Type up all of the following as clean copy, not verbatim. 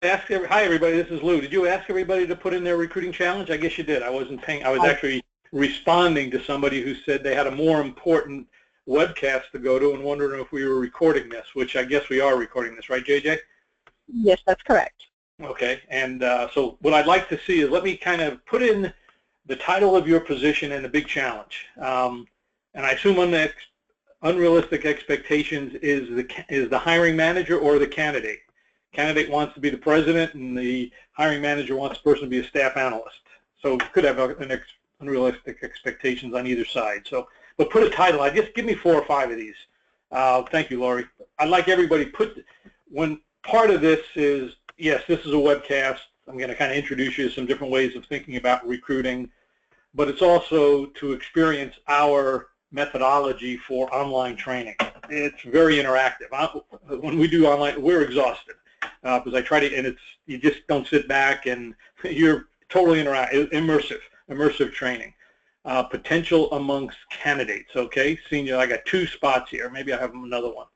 Hi everybody, this is Lou. Did you ask everybody to put in their recruiting challenge? I guess you did. I wasn't paying. I was actually responding to somebody who said they had a more important webcast to go to and wondering if we were recording this, which I guess we are recording this, right, JJ? Yes, that's correct. Okay, and so what I'd like to see is let me kind of put in the title of your position and the big challenge. And I assume unrealistic expectations is the hiring manager or the candidate. Candidate wants to be the president, and the hiring manager wants the person to be a staff analyst. So could have unrealistic expectations on either side. So, but put a title. I just give me 4 or 5 of these. Thank you, Lori. I'd like everybody when part of this is, yes, this is a webcast. I'm going to kind of introduce you to some different ways of thinking about recruiting, but it's also to experience our methodology for online training. It's very interactive. When we do online, we're exhausted. Because I try to, and you just don't sit back and you're totally immersive training. Potential amongst candidates, okay? Senior, I got 2 spots here. Maybe I have another one.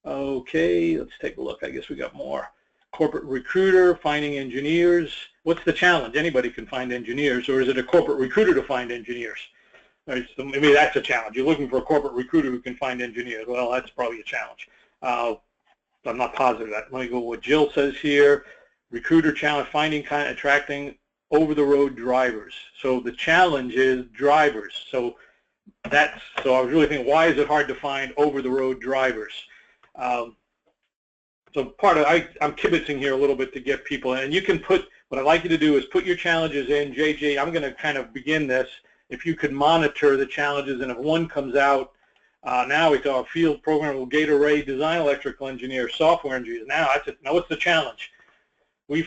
Okay, let's take a look. I guess we got more. Corporate recruiter, finding engineers. What's the challenge? Anybody can find engineers, or is it a corporate recruiter to find engineers? Right, so maybe that's a challenge. You're looking for a corporate recruiter who can find engineers. Well, that's probably a challenge. I'm not positive of that. Let me go with what Jill says here. Recruiter challenge, finding, attracting over-the-road drivers. So the challenge is drivers. So I was really thinking, why is it hard to find over-the-road drivers? So I'm kibitzing here a little bit to get people in. And you can put, what I'd like you to do is put your challenges in. JJ, I'm going to kind of begin this. If you could monitor the challenges, and if one comes out, now we call field programmer, gate array, design electrical engineer, software engineer. Now what's the challenge? We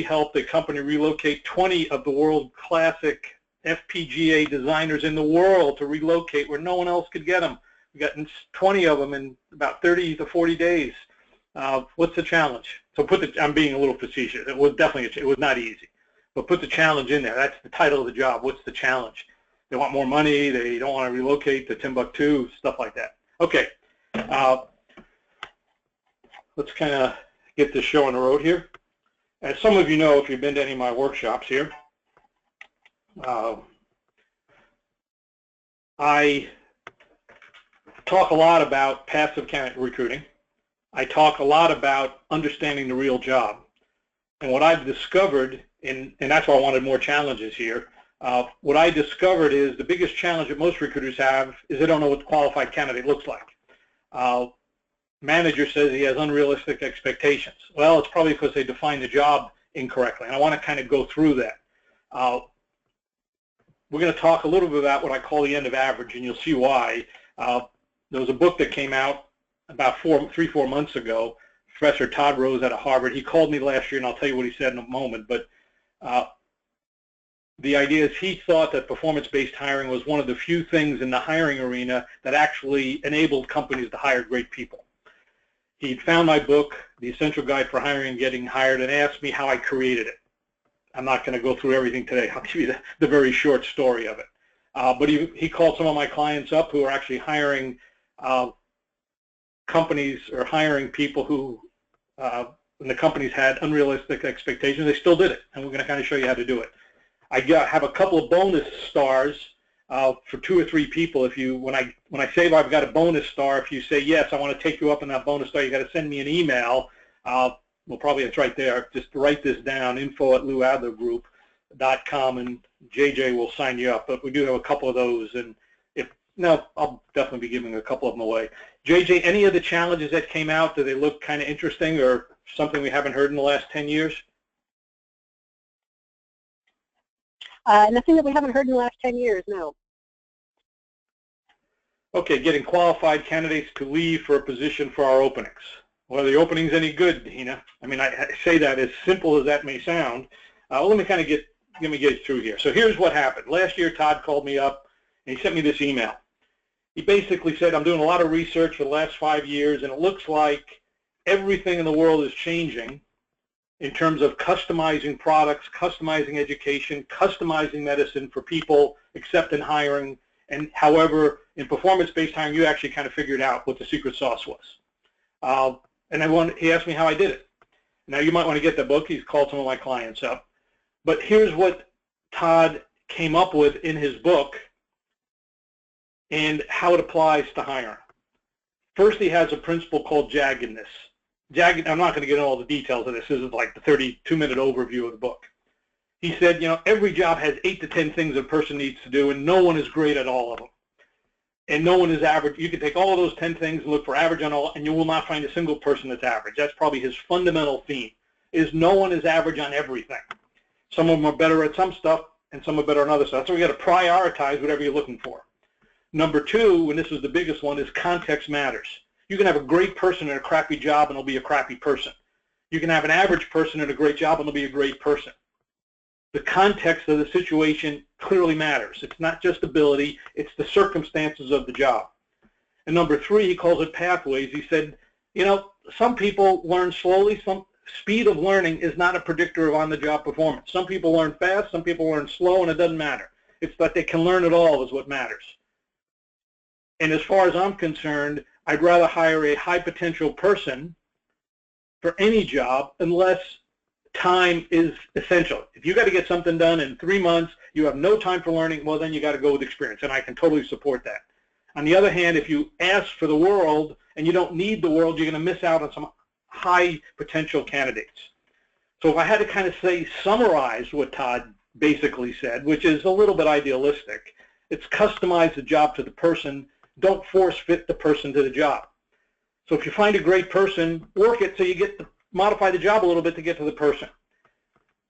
helped a company relocate 20 of the world classic FPGA designers in the world to relocate where no one else could get them. We got 20 of them in about 30 to 40 days. What's the challenge? So I'm being a little facetious. It was definitely, it was not easy. But put the challenge in there. That's the title of the job. What's the challenge? They want more money. They don't want to relocate to Timbuktu, stuff like that. Okay. Let's kind of get this show on the road here. As some of you know, if you've been to any of my workshops here, I talk a lot about passive candidate recruiting. I talk a lot about understanding the real job. And what I've discovered, and that's why I wanted more challenges here, what I discovered is the biggest challenge that most recruiters have is they don't know what the qualified candidate looks like. Manager says he has unrealistic expectations. Well, it's probably because they defined the job incorrectly, and I want to kind of go through that. We're going to talk a little bit about what I call the end of average, and you'll see why. There was a book that came out about 3-4 months ago. Professor Todd Rose out of Harvard. He called me last year, and I'll tell you what he said in a moment. But the idea is he thought that performance-based hiring was one of the few things in the hiring arena that actually enabled companies to hire great people. He found my book, The Essential Guide for Hiring and Getting Hired, and asked me how I created it. I'm not going to go through everything today. I'll give you the very short story of it. But he called some of my clients up who are actually hiring companies or hiring people who, when the companies had unrealistic expectations, they still did it. And we're going to kind of show you how to do it. I have a couple of bonus stars for 2 or 3 people. If you, when I say I've got a bonus star, if you say yes, I want to take you up on that bonus star, you got to send me an email. Well, probably it's right there. Just write this down: info@louadlergroup.com, and JJ will sign you up. But we do have a couple of those, and I'll definitely be giving a couple of them away. JJ, any of the challenges that came out, do they look kind of interesting or something we haven't heard in the last 10 years? Nothing that we haven't heard in the last 10 years, no. Okay, getting qualified candidates to leave for a position for our openings. Well, are the openings any good, Hina? I mean, I say that as simple as that may sound. Well, let me kind of get through here. So here's what happened. Last year, Todd called me up, and he sent me this email. He basically said, I'm doing a lot of research for the last 5 years, and it looks like everything in the world is changing in terms of customizing products, customizing education, customizing medicine for people, except in hiring. And however, in performance-based hiring, you actually kind of figured out what the secret sauce was. And he asked me how I did it. Now, you might want to get the book. He's called some of my clients up. But here's what Todd came up with in his book and how it applies to hiring. First, he has a principle called jaggedness. I'm not going to get into all the details of this. This is like the 32-minute overview of the book. He said, every job has 8 to 10 things a person needs to do, and no one is great at all of them. And no one is average. You can take all of those 10 things and look for average on all, and you will not find a single person that's average. That's probably his fundamental theme, is no one is average on everything. Some of them are better at some stuff, and some are better on other stuff. So we got to prioritize whatever you're looking for. Number 2, and this is the biggest one, is context matters. You can have a great person in a crappy job, and they'll be a crappy person. You can have an average person in a great job, and they'll be a great person. The context of the situation clearly matters. It's not just ability, it's the circumstances of the job. And number 3, he calls it pathways. He said, some people learn slowly. Some speed of learning is not a predictor of on-the-job performance. Some people learn fast, some people learn slow, and it doesn't matter. It's that they can learn it all is what matters. And as far as I'm concerned, I'd rather hire a high-potential person for any job unless time is essential. If you got to get something done in 3 months, you have no time for learning, well, then you got to go with experience, and I can totally support that. On the other hand, if you ask for the world and you don't need the world, you're going to miss out on some high potential candidates. So if I had to kind of summarize what Todd basically said, which is a little bit idealistic, it's customize the job to the person. Don't force fit the person to the job. So if you find a great person, work it so you get to modify the job a little bit to get to the person.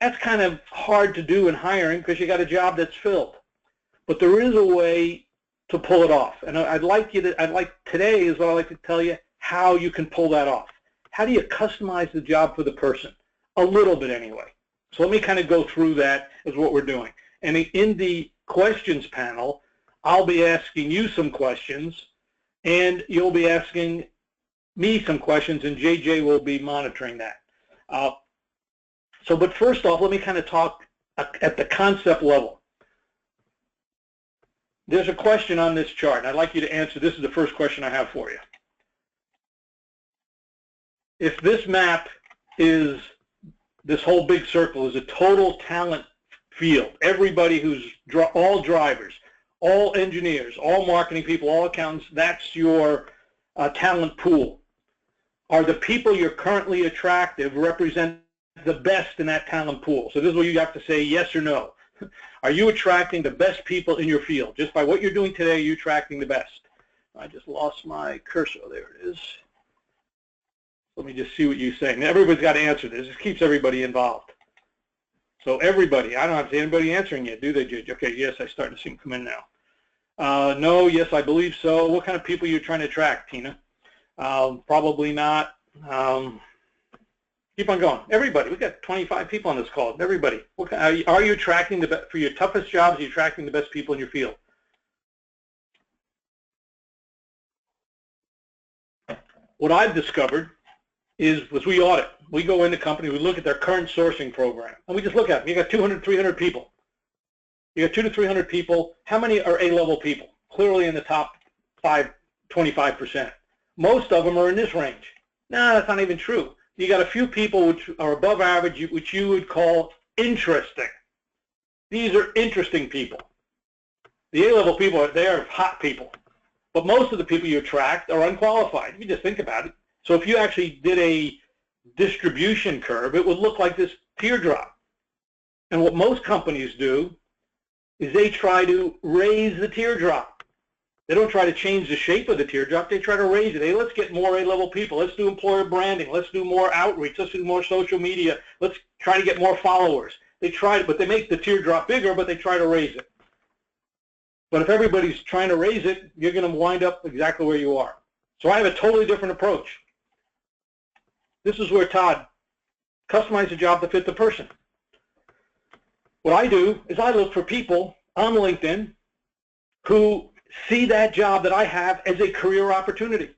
That's kind of hard to do in hiring because you got a job that's filled. But there is a way to pull it off. And today is what I'd like to tell you how you can pull that off. How do you customize the job for the person? A little bit anyway. So let me kind of go through that as what we're doing. And in the questions panel, I'll be asking you some questions, and you'll be asking me some questions, and JJ will be monitoring that. But first off, let me kind of talk at the concept level. There's a question on this chart, and I'd like you to answer. This is the first question I have for you. If this map is, this whole big circle is a total talent field, everybody who's, all drivers, all engineers, all marketing people, all accountants, that's your talent pool. Are the people you're currently attractive represent the best in that talent pool? So this is where you have to say yes or no. Are you attracting the best people in your field? Just by what you're doing today, are you attracting the best? I just lost my cursor. There it is. Let me just see what you're saying. Everybody's got to answer this. This keeps everybody involved. So everybody, I don't have to see anybody answering yet, do they, Judge? Okay, yes, I'm starting to see them come in now. No, yes, I believe so. What kind of people are you trying to attract, Tina? Probably not. Keep on going. Everybody, we've got 25 people on this call. Everybody, are you attracting the best, for your toughest jobs, are you attracting the best people in your field? What I've discovered is we audit. We go into company, we look at their current sourcing program, and we just look at them. You got 200, 300 people. You got 200 to 300 people. How many are A-level people? Clearly in the top 25%. Most of them are in this range. No, that's not even true. You got a few people which are above average, which you would call interesting. These are interesting people. The A-level people, they are hot people. But most of the people you attract are unqualified. If you just think about it. So if you actually did a distribution curve, it would look like this teardrop. And what most companies do is they try to raise the teardrop. They don't try to change the shape of the teardrop. They try to raise it. Hey, let's get more A-level people. Let's do employer branding. Let's do more outreach. Let's do more social media. Let's try to get more followers. They try, but they make the teardrop bigger, but they try to raise it. But if everybody's trying to raise it, you're going to wind up exactly where you are. So I have a totally different approach. This is where Todd customizes the job to fit the person. What I do is I look for people on LinkedIn who see that job that I have as a career opportunity.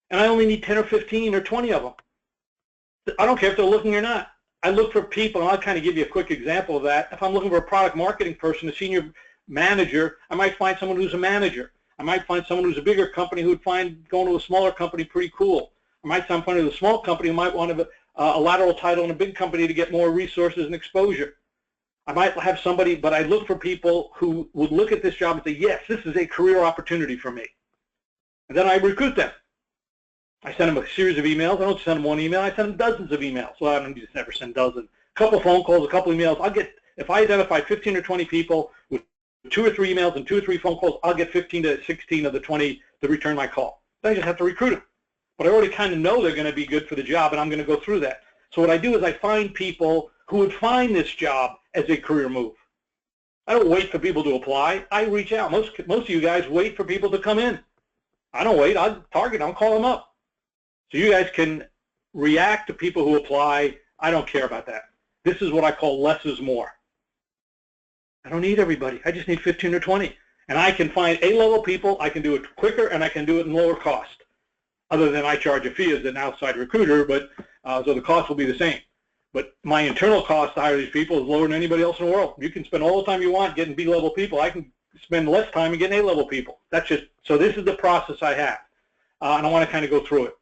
And I only need 10 or 15 or 20 of them. I don't care if they're looking or not. I look for people, and I'll kind of give you a quick example of that. If I'm looking for a product marketing person, a senior manager, I might find someone who's a manager. I might find someone who's a bigger company who would find going to a smaller company pretty cool. I might find someone who's a small company who might want a lateral title in a big company to get more resources and exposure. I might have somebody, but I look for people who would look at this job and say, yes, this is a career opportunity for me. And then I recruit them. I send them a series of emails. I don't send them one email. I send them dozens of emails. Well, I don't just never send dozens. A couple of phone calls, a couple of emails. If I identify 15 or 20 people with 2 or 3 emails and 2 or 3 phone calls, I'll get 15 to 16 of the 20 to return my call. Then I just have to recruit them. But I already kind of know they're going to be good for the job, and I'm going to go through that. So what I do is I find people who would find this job as a career move. I don't wait for people to apply. I reach out. Most of you guys wait for people to come in. I don't wait. I'll target them. I'll call them up. So you guys can react to people who apply. I don't care about that. This is what I call less is more. I don't need everybody. I just need 15 or 20. And I can find A-level people. I can do it quicker, and I can do it in lower cost. Other than I charge a fee as an outside recruiter, but so the cost will be the same. But my internal cost to hire these people is lower than anybody else in the world. You can spend all the time you want getting B-level people. I can spend less time in getting A-level people. That's just, so this is the process I have. And I want to kind of go through it.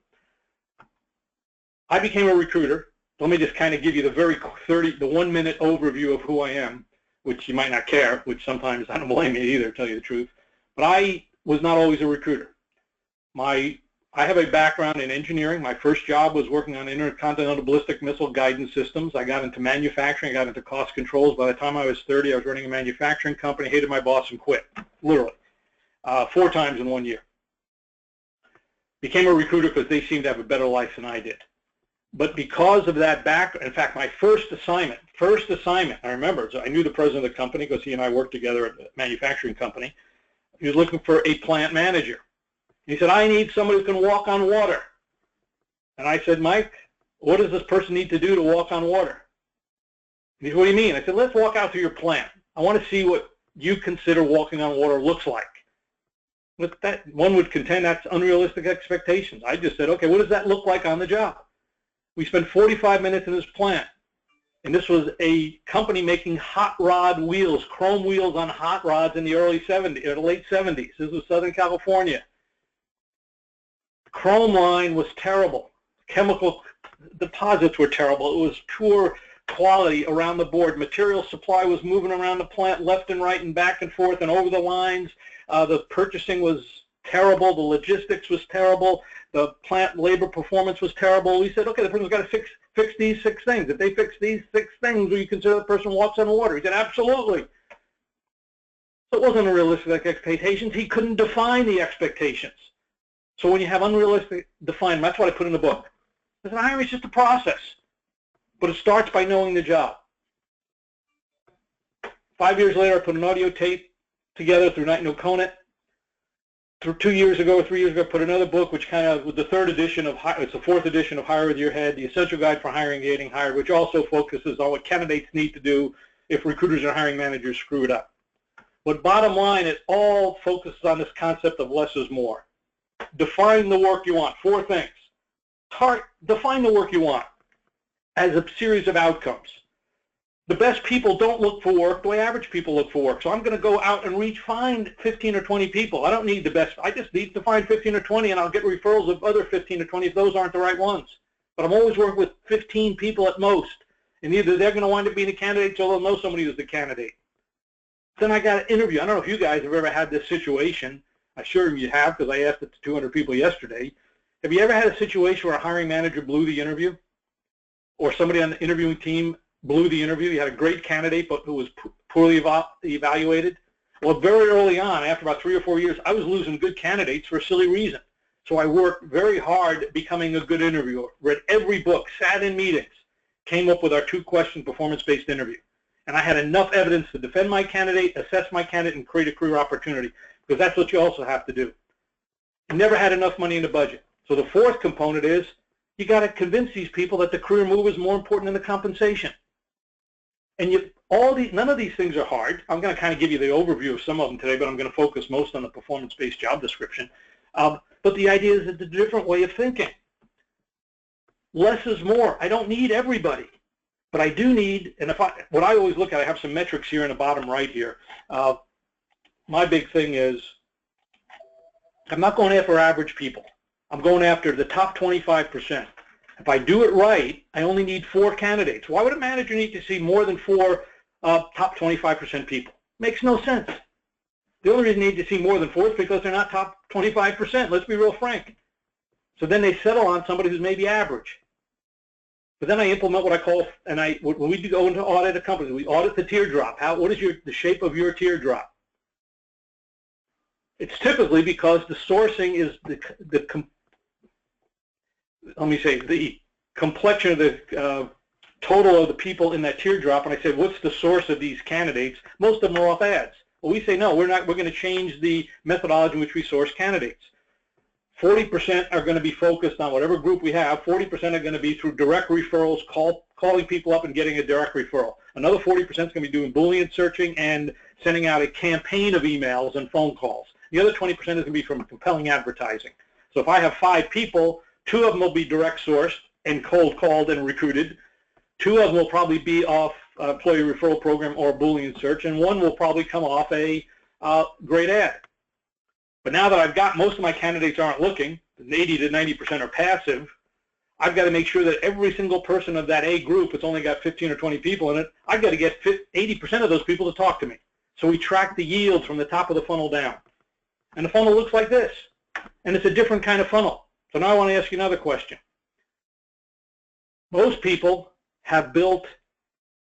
I became a recruiter. Let me just kind of give you the very 1-minute overview of who I am, which you might not care, which sometimes I don't blame you either, to tell you the truth. But I was not always a recruiter. I have a background in engineering. My first job was working on intercontinental ballistic missile guidance systems. I got into manufacturing. I got into cost controls. By the time I was 30, I was running a manufacturing company, hated my boss, and quit, literally, 4 times in 1 year. Became a recruiter because they seemed to have a better life than I did. But because of that background, in fact, my first assignment, I remember, so I knew the president of the company because he and I worked together at a manufacturing company. He was looking for a plant manager. He said, I need somebody who can walk on water. And I said, Mike, what does this person need to do to walk on water? And he said, what do you mean? I said, let's walk out to your plant. I want to see what you consider walking on water looks like. But that, one would contend that's unrealistic expectations. I just said, okay, what does that look like on the job? We spent 45 minutes in this plant. And this was a company making hot rod wheels, chrome wheels on hot rods in the late 70s. This was Southern California. Chrome line was terrible. Chemical deposits were terrible. It was poor quality around the board. Material supply was moving around the plant left and right and back and forth and over the lines. The purchasing was terrible. The logistics was terrible. The plant labor performance was terrible. We said, okay, the person's got to fix these 6 things. If they fix these 6 things, will you consider the person walks on water? He said, absolutely. So it wasn't unrealistic expectations. He couldn't define the expectations. So when you have unrealistic defined, that's what I put in the book. I said, hiring is just a process, but it starts by knowing the job. 5 years later, I put an audio tape together through Knight & Conant. 2 years ago or 3 years ago, I put another book, which kind of was the 4th edition of Hire with Your Head, the Essential Guide for Hiring and Getting Hired, which also focuses on what candidates need to do if recruiters and hiring managers screw it up. But bottom line, it all focuses on this concept of less is more. Define the work you want. 4 things. Define the work you want as a series of outcomes. The best people don't look for work the way average people look for work. So I'm going to go out and find 15 or 20 people. I don't need the best. I just need to find 15 or 20, and I'll get referrals of other 15 or 20 if those aren't the right ones. But I'm always working with 15 people at most. And either they're going to wind up being a candidate, so they'll know somebody who's the candidate. Then I got an interview. I don't know if you guys have ever had this situation. I'm sure you have, because I asked it to 200 people yesterday. Have you ever had a situation where a hiring manager blew the interview? Or somebody on the interviewing team blew the interview? You had a great candidate, but who was poorly evaluated? Well, very early on, after about 3 or 4 years, I was losing good candidates for a silly reason. So I worked very hard at becoming a good interviewer, read every book, sat in meetings, came up with our 2-question performance-based interview. And I had enough evidence to defend my candidate, assess my candidate, and create a career opportunity, because that's what you also have to do. You never had enough money in the budget. So the 4th component is you got to convince these people that the career move is more important than the compensation. And none of these things are hard. I'm going to kind of give you the overview of some of them today, but I'm going to focus most on the performance-based job description. But the idea is it's a different way of thinking. Less is more. I don't need everybody. But I do need, and what I always look at, I have some metrics here in the bottom right here. My big thing is I'm not going after average people. I'm going after the top 25%. If I do it right, I only need 4 candidates. Why would a manager need to see more than 4 top 25% people? Makes no sense. The only reason they need to see more than 4 is because they're not top 25%. Let's be real frank. So then they settle on somebody who's maybe average. But then I implement what I call, and when we go into audit a company, we audit the teardrop. What is the shape of your teardrop? It's typically because the sourcing is the complexion of the total of the people in that teardrop. And I said, what's the source of these candidates? Most of them are off ads. Well, we say, no, we're not. We're going to change the methodology in which we source candidates. 40% are going to be focused on whatever group we have. 40% are going to be through direct referrals, calling people up and getting a direct referral. Another 40% is going to be doing Boolean searching and sending out a campaign of emails and phone calls. The other 20% is going to be from compelling advertising. So if I have 5 people, 2 of them will be direct sourced and cold called and recruited. 2 of them will probably be off employee referral program or Boolean search, and 1 will probably come off a great ad. But now that I've got most of my candidates aren't looking, 80 to 90% are passive, I've got to make sure that every single person of that A group, it's only got 15 or 20 people in it, I've got to get 80% of those people to talk to me. So we track the yields from the top of the funnel down. And the funnel looks like this. And it's a different kind of funnel. So now I want to ask you another question. Most people have built,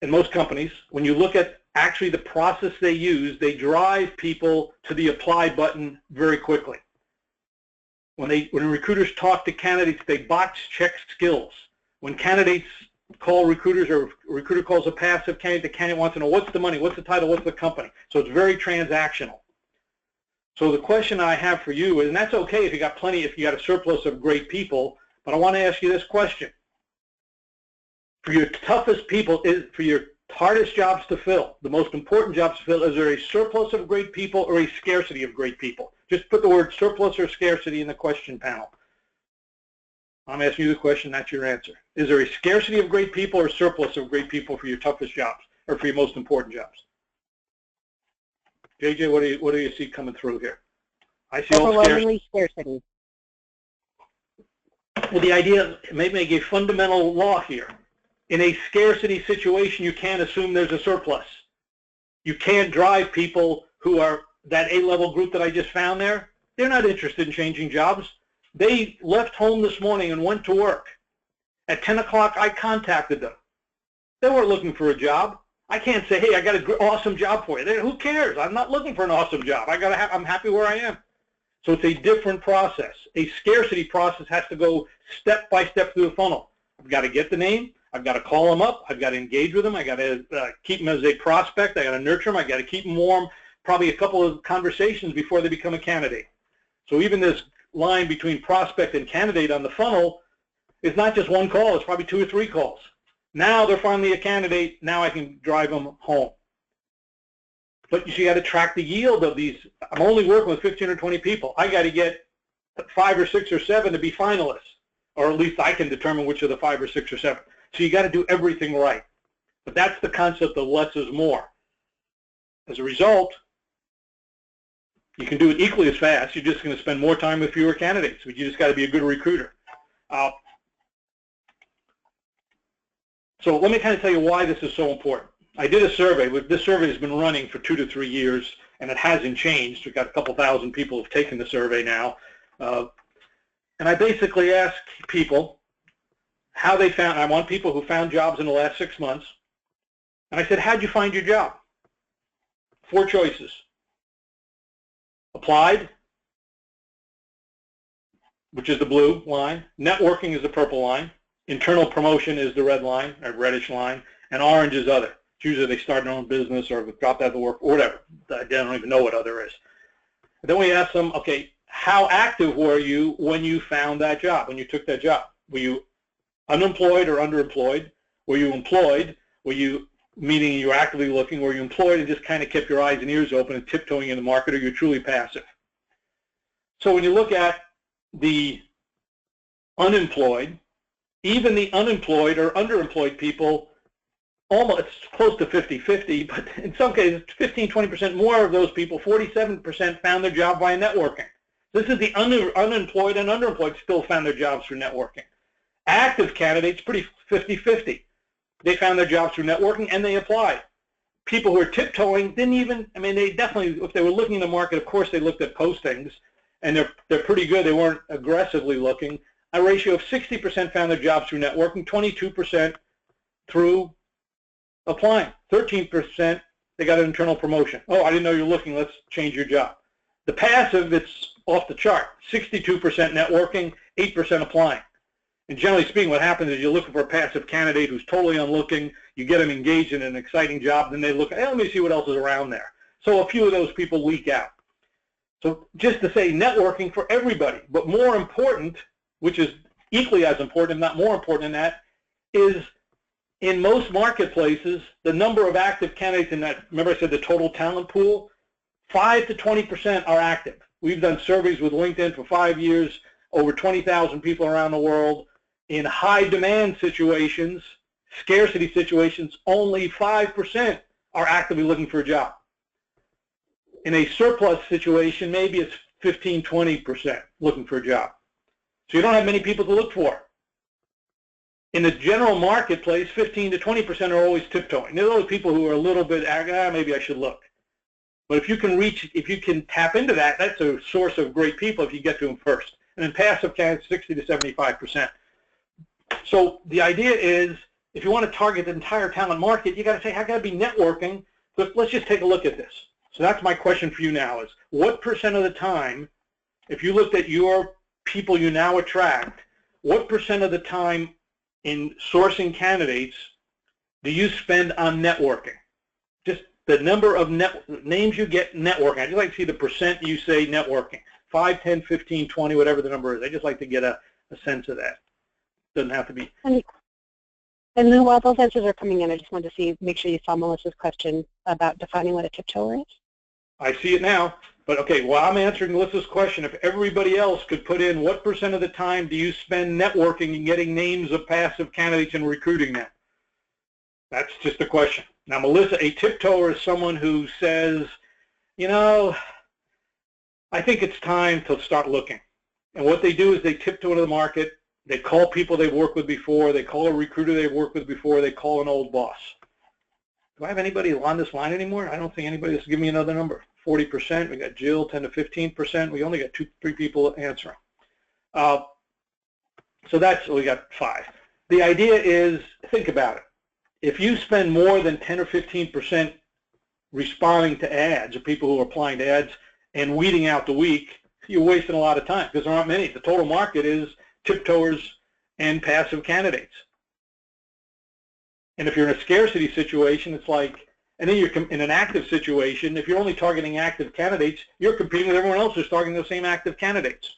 in most companies, when you look at actually the process they use, they drive people to the apply button very quickly. When recruiters talk to candidates, they box check skills. When candidates call recruiters, or a recruiter calls a passive candidate, the candidate wants to know what's the money, what's the title, what's the company. So it's very transactional. So the question I have for you is, and that's okay if you got if you got a surplus of great people, but I want to ask you this question. For your toughest people, for your hardest jobs to fill, the most important jobs to fill, is there a surplus of great people or a scarcity of great people? Just put the word surplus or scarcity in the question panel. I'm asking you the question, that's your answer. Is there a scarcity of great people or surplus of great people for your toughest jobs or for your most important jobs? JJ, what do you see coming through here? I see all scarcity. Well, the idea may make a fundamental law here. In a scarcity situation, you can't assume there's a surplus. You can't drive people who are that A-level group that I just found there. They're not interested in changing jobs. They left home this morning and went to work. At 10 o'clock, I contacted them. They weren't looking for a job. I can't say, hey, I got an awesome job for you. Who cares? I'm not looking for an awesome job. I'm happy where I am. So it's a different process. A scarcity process has to go step by step through the funnel. I've got to get the name. I've got to call them up. I've got to engage with them. I've got to keep them as a prospect. I've got to nurture them. I've got to keep them warm, probably a couple of conversations before they become a candidate. So even this line between prospect and candidate on the funnel is not just one call. It's probably 2 or 3 calls. Now they're finally a candidate. Now I can drive them home. But you got to track the yield of these. I'm only working with 15 or 20 people. I got to get 5 or 6 or 7 to be finalists, or at least I can determine which of the 5 or 6 or 7. So you got to do everything right. But that's the concept of less is more. As a result, you can do it equally as fast. You're just going to spend more time with fewer candidates. But you just got to be a good recruiter. So let me kind of tell you why this is so important. I did a survey. This survey has been running for 2 to 3 years, and it hasn't changed. We've got a couple thousand people who have taken the survey now. And I basically asked people how they found. I want people who found jobs in the last 6 months. And I said, how'd you find your job? 4 choices. Applied, which is the blue line. Networking is the purple line. Internal promotion is the red line, or reddish line. And orange is other. It's usually they start their own business or dropped out of work or whatever. I don't even know what other is. And then we asked them, okay, how active were you when you found that job, when you took that job? Were you unemployed or underemployed? Were you employed? Were you, meaning you were actively looking? Were you employed and just kind of kept your eyes and ears open and tiptoeing in the market, or you're truly passive? So when you look at the unemployed, even the unemployed or underemployed people, almost it's close to 50-50, but in some cases 15-20% more of those people, 47%, found their job via networking. This is the unemployed and underemployed still found their jobs through networking. Active candidates, pretty 50-50. They found their jobs through networking and they applied. People who are tiptoeing didn't even, I mean, they definitely, if they were looking in the market, of course they looked at postings, and they're pretty good. They weren't aggressively looking. A ratio of 60% found their jobs through networking, 22% through applying, 13% they got an internal promotion. Oh, I didn't know you're looking, let's change your job. The passive, it's off the chart, 62% networking, 8% applying. And generally speaking, what happens is you're looking for a passive candidate who's totally unlooking, you get them engaged in an exciting job, then they look, hey, let me see what else is around there. So a few of those people leak out. So just to say, networking for everybody, but more important, which is equally as important, if not more important than that, is in most marketplaces, the number of active candidates in that, remember I said the total talent pool, 5 to 20% are active. We've done surveys with LinkedIn for 5 years, over 20,000 people around the world. In high demand situations, scarcity situations, only 5% are actively looking for a job. In a surplus situation, maybe it's 15, 20% looking for a job. So you don't have many people to look for. In the general marketplace, 15 to 20% are always tiptoeing. There are always people who are a little bit, maybe I should look. But if you can tap into that, that's a source of great people if you get to them first. And in passive candidates, 60 to 75%. So the idea is, if you want to target the entire talent market, you got to say, I got to be networking. But let's just take a look at this. So that's my question for you now is, what percent of the time, if you looked at your people you now attract, what percent of the time in sourcing candidates do you spend on networking? Just the number of names you get networking. I'd just like to see the percent you say networking. 5, 10, 15, 20, whatever the number is. I just like to get a sense of that. Doesn't have to be. And then while those answers are coming in, I just wanted to make sure you saw Melissa's question about defining what a tiptoeer is. I see it now. But okay, while I'm answering Melissa's question, if everybody else could put in what percent of the time do you spend networking and getting names of passive candidates and recruiting them? That's just a question. Now, Melissa, a tiptoeer is someone who says, you know, I think it's time to start looking. And what they do is they tiptoe into the market. They call people they've worked with before. They call a recruiter they've worked with before. They call an old boss. Do I have anybody on this line anymore? I don't think anybody has given me another number. 40%. We got Jill, 10 to 15%. We only got 2-3 people answering. So we got 5. The idea is, think about it. If you spend more than 10 or 15% responding to ads, or people who are applying to ads, and weeding out the weak, you're wasting a lot of time because there aren't many. The total market is tiptoers and passive candidates. And if you're in a scarcity situation, it's like, and then you're in an active situation, if you're only targeting active candidates, you're competing with everyone else who's targeting those same active candidates.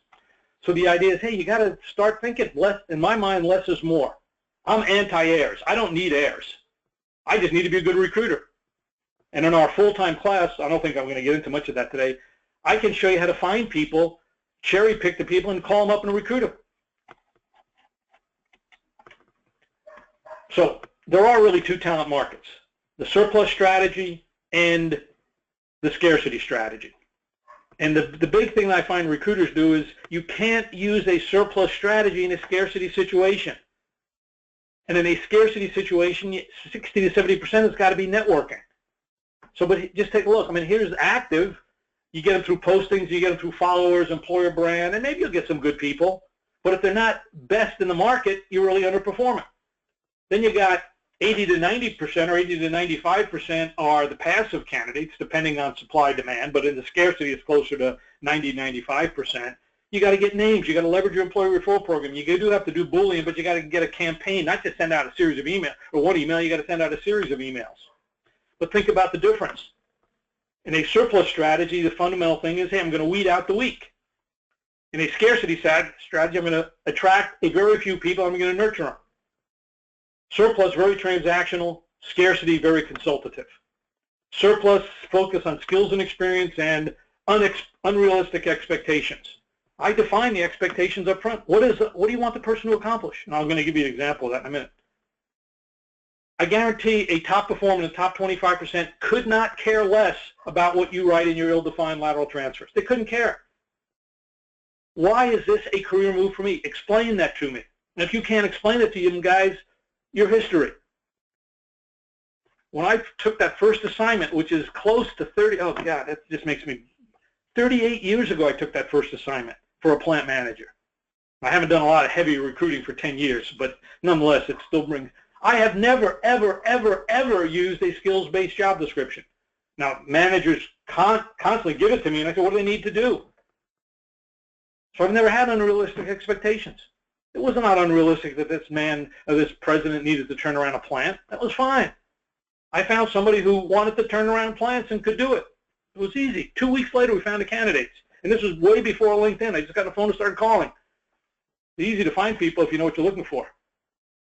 So the idea is, hey, you got to start thinking less. In my mind, less is more. I'm anti-heirs. I don't need heirs. I just need to be a good recruiter. And in our full-time class, I don't think I'm going to get into much of that today, I can show you how to find people, cherry pick the people, and call them up and recruit them. So there are really 2 talent markets, the surplus strategy and the scarcity strategy. And the big thing that I find recruiters do is you can't use a surplus strategy in a scarcity situation. And in a scarcity situation, 60 to 70% has got to be networking. So, but just take a look. I mean, here's active. You get them through postings, you get them through followers, employer brand, and maybe you'll get some good people. But if they're not best in the market, you're really underperforming. Then you got 80 to 90% or 80 to 95% are the passive candidates, depending on supply demand. But in the scarcity, it's closer to 90, 95%. You got to get names. You got to leverage your employee referral program. You do have to do bullying, but you got to get a campaign, not just send out a series of emails or one email. You got to send out a series of emails. But think about the difference. In a surplus strategy, the fundamental thing is, hey, I'm going to weed out the weak. In a scarcity strategy, I'm going to attract a very few people. I'm going to nurture them. Surplus, very transactional. Scarcity, very consultative. Surplus, focus on skills and experience and unrealistic expectations. I define the expectations up front. What do you want the person to accomplish? And I'm going to give you an example of that in a minute. I guarantee a top performer in the top 25% could not care less about what you write in your ill-defined lateral transfers. They couldn't care. Why is this a career move for me? Explain that to me. And if you can't explain it to them, guys, you're history. When I took that first assignment, which is close to 30, oh God, that just makes me, 38 years ago I took that first assignment for a plant manager. I haven't done a lot of heavy recruiting for 10 years, but nonetheless, it still brings, I have never, ever, ever, ever used a skills-based job description. Now, managers constantly give it to me, and I say, what do they need to do? So I've never had unrealistic expectations. It was not unrealistic that this man, or this president needed to turn around a plant. That was fine. I found somebody who wanted to turn around plants and could do it. It was easy. 2 weeks later, we found the candidates. And this was way before LinkedIn. I just got on the phone and started calling. It's easy to find people if you know what you're looking for.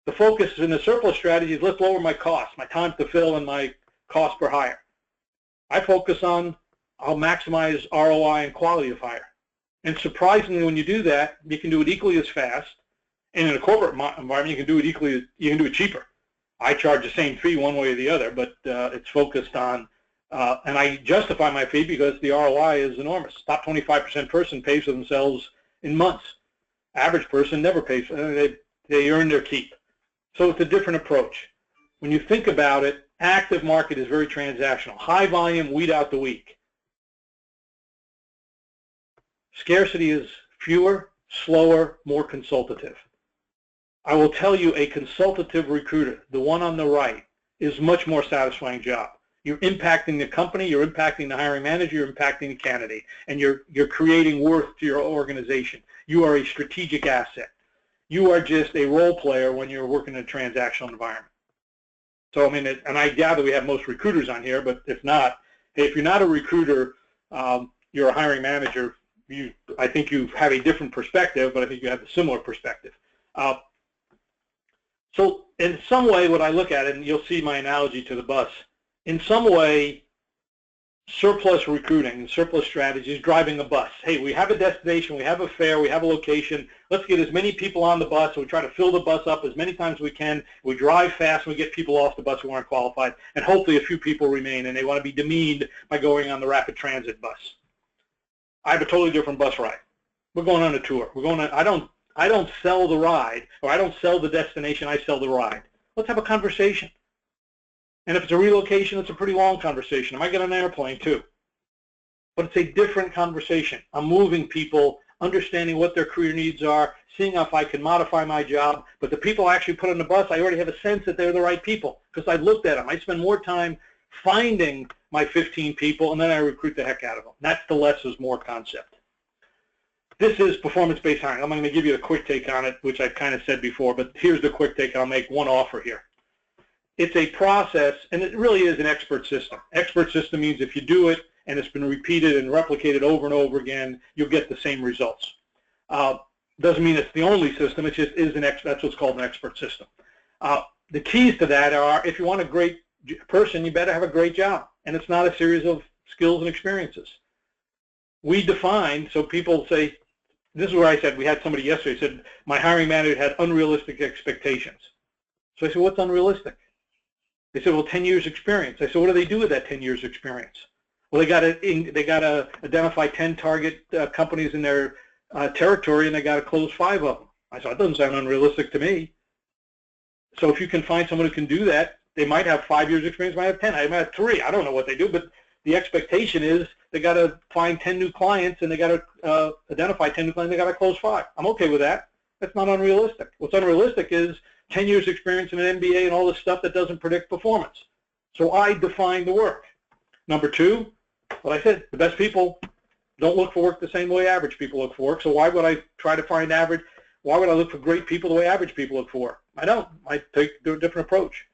The focus in the surplus strategy is let's lower my costs, my time to fill, and my cost per hire. I focus on I'll maximize ROI and quality of hire. And surprisingly, when you do that, you can do it equally as fast. And in a corporate environment, you can do it cheaper. I charge the same fee one way or the other, but it's focused on, and I justify my fee because the ROI is enormous. Top 25% person pays for themselves in months. Average person never pays. They earn their keep. So it's a different approach. When you think about it, active market is very transactional. High volume, weed out the weak. Scarcity is fewer, slower, more consultative. I will tell you, a consultative recruiter, the one on the right, is much more satisfying job. You're impacting the company, you're impacting the hiring manager, you're impacting the candidate, and you're creating worth to your organization. You are a strategic asset. You are just a role player when you're working in a transactional environment. So, I mean, and I gather we have most recruiters on here, but if not, hey, if you're not a recruiter, you're a hiring manager, I think you have a different perspective, but I think you have a similar perspective. So in some way, what I look at it, and you'll see my analogy to the bus, in some way, surplus recruiting, surplus strategy is driving a bus. Hey, we have a destination, we have a fare, we have a location. Let's get as many people on the bus. So we try to fill the bus up as many times as we can. We drive fast, and we get people off the bus who aren't qualified, and hopefully a few people remain, and they want to be demeaned by going on the rapid transit bus. I have a totally different bus ride. We're going on a tour. We're going on, I don't sell the ride, or I don't sell the destination, I sell the ride. Let's have a conversation. And if it's a relocation, it's a pretty long conversation. I might get on an airplane too. But it's a different conversation. I'm moving people, understanding what their career needs are, seeing if I can modify my job. But the people I actually put on the bus, I already have a sense that they're the right people because I looked at them. I spend more time finding my 15 people, and then I recruit the heck out of them. That's the less is more concept. This is performance-based hiring. I'm going to give you a quick take on it, which I've kind of said before, but here's the quick take. I'll make one offer here. It's a process, and it really is an expert system. Expert system means if you do it and it's been repeated and replicated over and over again, you'll get the same results. Doesn't mean it's the only system. It just is that's what's called an expert system. The keys to that are, if you want a great person, you better have a great job, and it's not a series of skills and experiences. We define, so people say, this is where I said, we had somebody yesterday said, my hiring manager had unrealistic expectations. So I said, what's unrealistic? They said, well, 10 years experience. I said, what do they do with that 10 years experience? Well, they got to identify 10 target companies in their territory, and they got to close 5 of them. I said, that doesn't sound unrealistic to me. So if you can find someone who can do that, they might have 5 years experience, might have 10, I might have 3. I don't know what they do, but the expectation is they got to find 10 new clients, and they got to identify 10 new clients, and they got to close 5. I'm okay with that. That's not unrealistic. What's unrealistic is 10 years experience in an MBA and all this stuff that doesn't predict performance. So I define the work. Number 2, what I said, the best people don't look for work the same way average people look for work. So why would I try to find average? Why would I look for great people the way average people look for work? I don't. I take a different approach.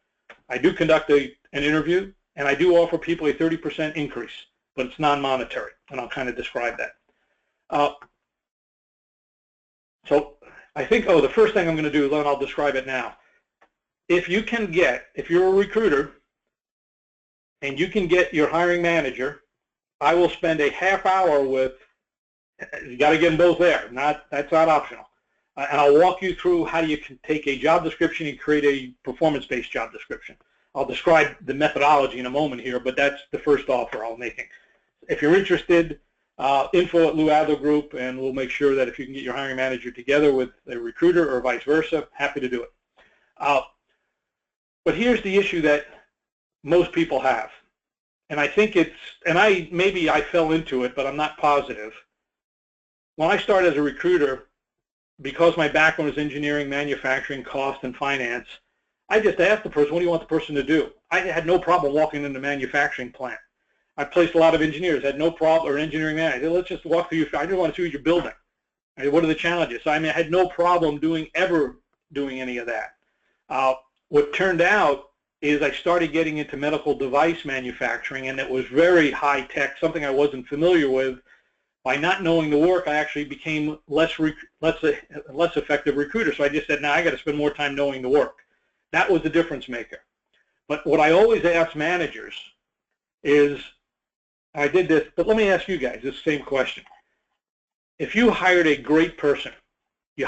I do conduct an interview, and I do offer people a 30% increase, but it's non-monetary, and I'll kind of describe that. So I think, the first thing I'm going to do, then I'll describe it now. If you're a recruiter and you can get your hiring manager, I will spend a half hour with, you got to get them both there. That's not optional. And I'll walk you through how you can take a job description and create a performance-based job description. I'll describe the methodology in a moment here, but that's the first offer I'll make. If you're interested, info@Lou Group, and we'll make sure that if you can get your hiring manager together with a recruiter or vice versa, happy to do it. But here's the issue that most people have, and I think it's, and maybe I fell into it, but I'm not positive. When I started as a recruiter, because my background was engineering, manufacturing, cost, and finance, I just asked the person, what do you want the person to do? I had no problem walking into the manufacturing plant. I placed a lot of engineers, had no problem, or engineering manager. Let's just walk through I just want to see what you're building. What are the challenges? So I mean, I had no problem ever doing any of that. What turned out is I started getting into medical device manufacturing, and it was very high tech, something I wasn't familiar with. By not knowing the work, I actually became less effective recruiter. So I just said, now I got to spend more time knowing the work. That was the difference maker. But what I always ask managers is, I did this, but let me ask you guys this same question. If you hired a great person, and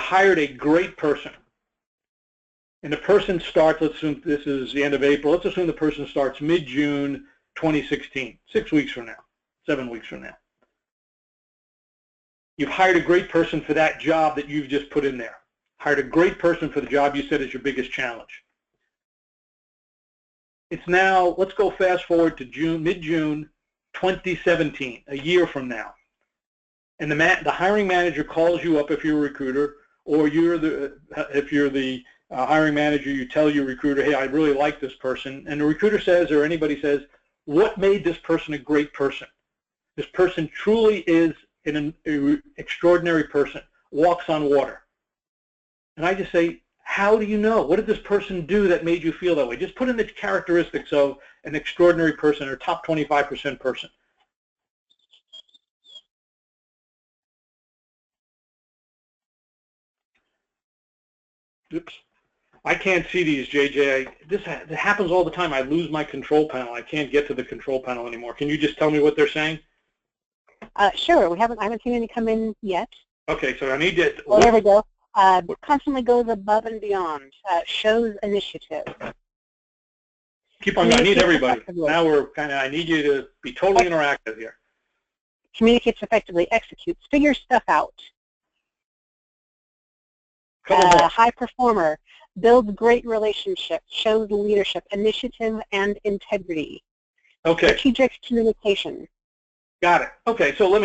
the person starts, let's assume this is the end of April, let's assume the person starts mid-June 2016, 6 weeks from now, 7 weeks from now. You've hired a great person for that job that you've just put in there. Hired a great person for the job you said is your biggest challenge. It's now, let's go fast forward to mid-June 2017, a year from now. And the hiring manager calls you up if you're a recruiter, or if you're the hiring manager, you tell your recruiter, hey, I really like this person. And the recruiter says, or anybody says, what made this person a great person? This person truly is an extraordinary person, walks on water. And I just say, how do you know? What did this person do that made you feel that way? Just put in the characteristics of an extraordinary person or top 25% person. Oops. I can't see these, JJ. This happens all the time. I lose my control panel. I can't get to the control panel anymore. Can you just tell me what they're saying? Sure. I haven't seen any come in yet. Okay, so I need to. Oh, there we go. Constantly goes above and beyond. Shows initiative. Keep on. I need everybody. Now we're I need you to be totally interactive here. Communicates effectively. Executes. Figures stuff out. High performer. Builds great relationships. Shows leadership, initiative, and integrity. Okay. Strategic communication. Got it. Okay, so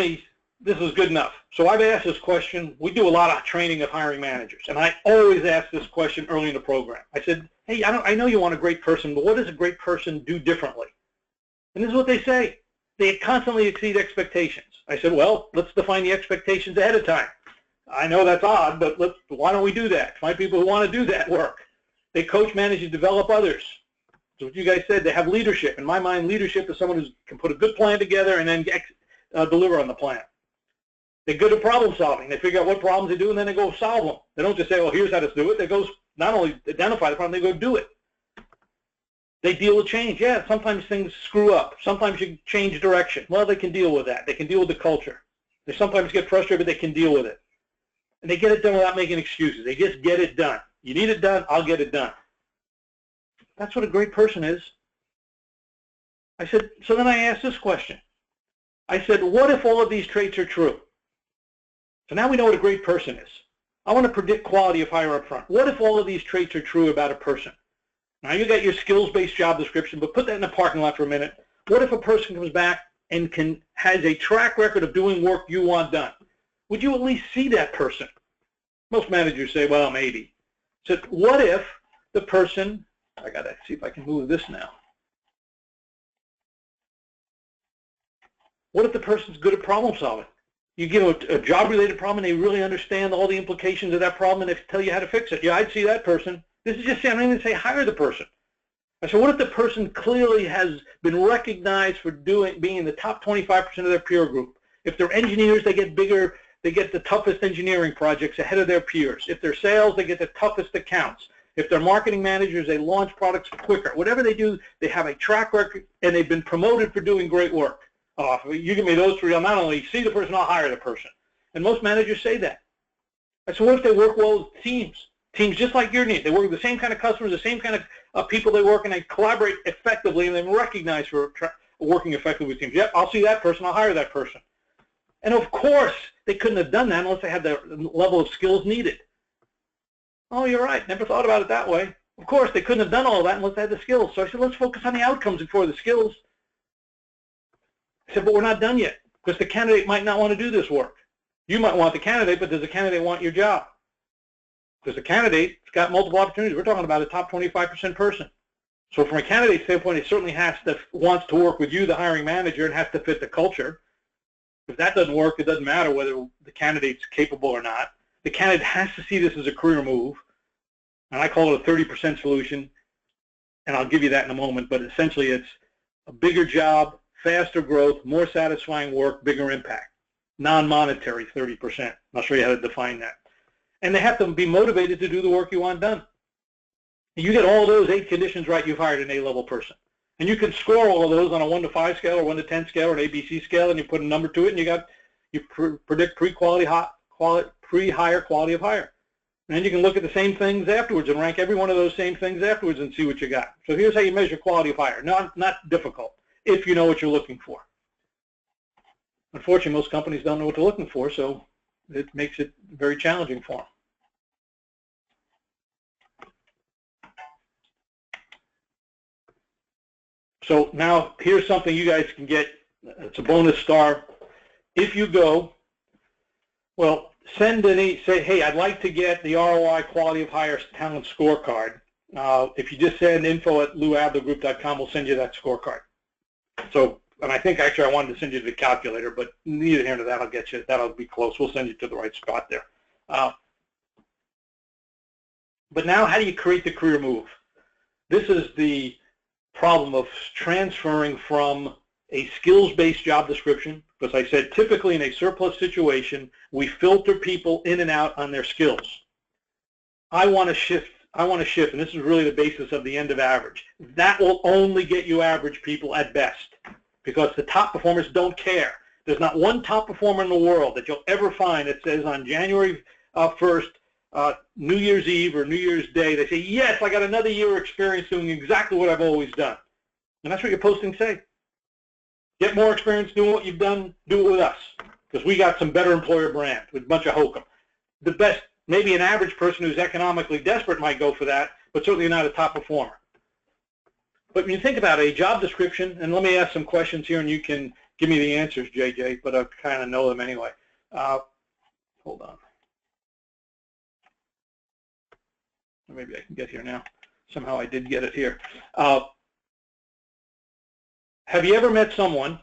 this is good enough. So I've asked this question. We do a lot of training of hiring managers, and I always ask this question early in the program. I said, hey, I know you want a great person, but what does a great person do differently? And this is what they say. They constantly exceed expectations. I said, well, let's define the expectations ahead of time. I know that's odd, but why don't we do that? Find people who want to do that work. They coach, manage, and develop others. So what you guys said, they have leadership. In my mind, leadership is someone who can put a good plan together and then deliver on the plan. They're good at problem solving. They figure out what problems they do, and then they go solve them. They don't just say, well, here's how to do it. They go not only identify the problem, they go do it. They deal with change. Yeah, sometimes things screw up. Sometimes you change direction. Well, they can deal with that. They can deal with the culture. They sometimes get frustrated, but they can deal with it. And they get it done without making excuses. They just get it done. You need it done, I'll get it done. That's what a great person is. I said, so then I asked this question. I said, what if all of these traits are true? So now we know what a great person is. I want to predict quality of hire up front. What if all of these traits are true about a person? Now you got your skills-based job description, but put that in the parking lot for a minute. What if a person comes back and has a track record of doing work you want done? Would you at least see that person? Most managers say, well, maybe. So what if the person, I got to see if I can move this now. What if the person's good at problem solving? You give a job-related problem and they really understand all the implications of that problem and they tell you how to fix it. Yeah, I'd see that person. This is just, I don't even say hire the person. I said, what if the person clearly has been recognized for being in the top 25% of their peer group? If they're engineers, they get bigger, they get the toughest engineering projects ahead of their peers. If they're sales, they get the toughest accounts. If they're marketing managers, they launch products quicker. Whatever they do, they have a track record and they've been promoted for doing great work. You give me those three, I'll not only see the person, I'll hire the person. And most managers say that. I said, what if they work well with teams? Teams just like your needs. They work with the same kind of customers, the same kind of people they work, and they collaborate effectively, and they're recognized for working effectively with teams. Yep, I'll see that person, I'll hire that person. And of course, they couldn't have done that unless they had the level of skills needed. Oh, you're right. Never thought about it that way. Of course, they couldn't have done all that unless they had the skills. So I said, let's focus on the outcomes before the skills. I said, but we're not done yet because the candidate might not want to do this work. You might want the candidate, but does the candidate want your job? Because the candidate's got multiple opportunities. We're talking about a top 25% person. So from a candidate standpoint, it certainly wants to work with you, the hiring manager, and has to fit the culture. If that doesn't work, it doesn't matter whether the candidate's capable or not. The candidate has to see this as a career move, and I call it a 30% solution, and I'll give you that in a moment, but essentially it's a bigger job, faster growth, more satisfying work, bigger impact. Non-monetary 30%. I'll show you how to define that. And they have to be motivated to do the work you want done. You get all those 8 conditions right, you've hired an A-level person. And you can score all of those on a 1 to 5 scale or 1 to 10 scale or an ABC scale, and you put a number to it, and you predict pre-hire quality of hire. And then you can look at the same things afterwards and rank every one of those same things afterwards and see what you got. So here's how you measure quality of hire. Not difficult if you know what you're looking for. Unfortunately, most companies don't know what they're looking for, so it makes it very challenging for them. So now here's something you guys can get. It's a bonus star. If you go, well, say, hey, I'd like to get the ROI quality of hire talent scorecard. If you just send info@louadlergroup.com, we'll send you that scorecard. So, and I think actually I wanted to send you the calculator, but neither here nor that, I'll get you. That'll be close. We'll send you to the right spot there. But now, how do you create the career move? This is the problem of transferring from a skills-based job description, because I said typically in a surplus situation, we filter people in and out on their skills. I want to shift, and this is really the basis of the end of average. That will only get you average people at best, because the top performers don't care. There's not one top performer in the world that you'll ever find that says on January 1st, New Year's Eve or New Year's Day, they say, yes, I got another year of experience doing exactly what I've always done. And that's what your postings say. Get more experience doing what you've done, do it with us, because we got some better employer brand with a bunch of hokum. The best, maybe an average person who's economically desperate might go for that, but certainly not a top performer. But when you think about a job description, and let me ask some questions here, and you can give me the answers, JJ, but I kind of know them anyway. Hold on. Maybe I can get here now. Somehow I did get it here. Have you ever met someone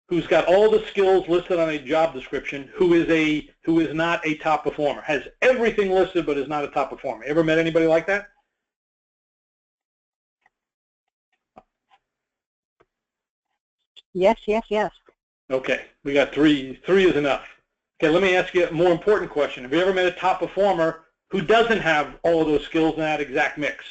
who's got all the skills listed on a job description who is not a top performer, has everything listed but is not a top performer? Ever met anybody like that? Yes, yes, yes. Okay, we got 3. 3 is enough. Okay, let me ask you a more important question. Have you ever met a top performer who doesn't have all of those skills in that exact mix?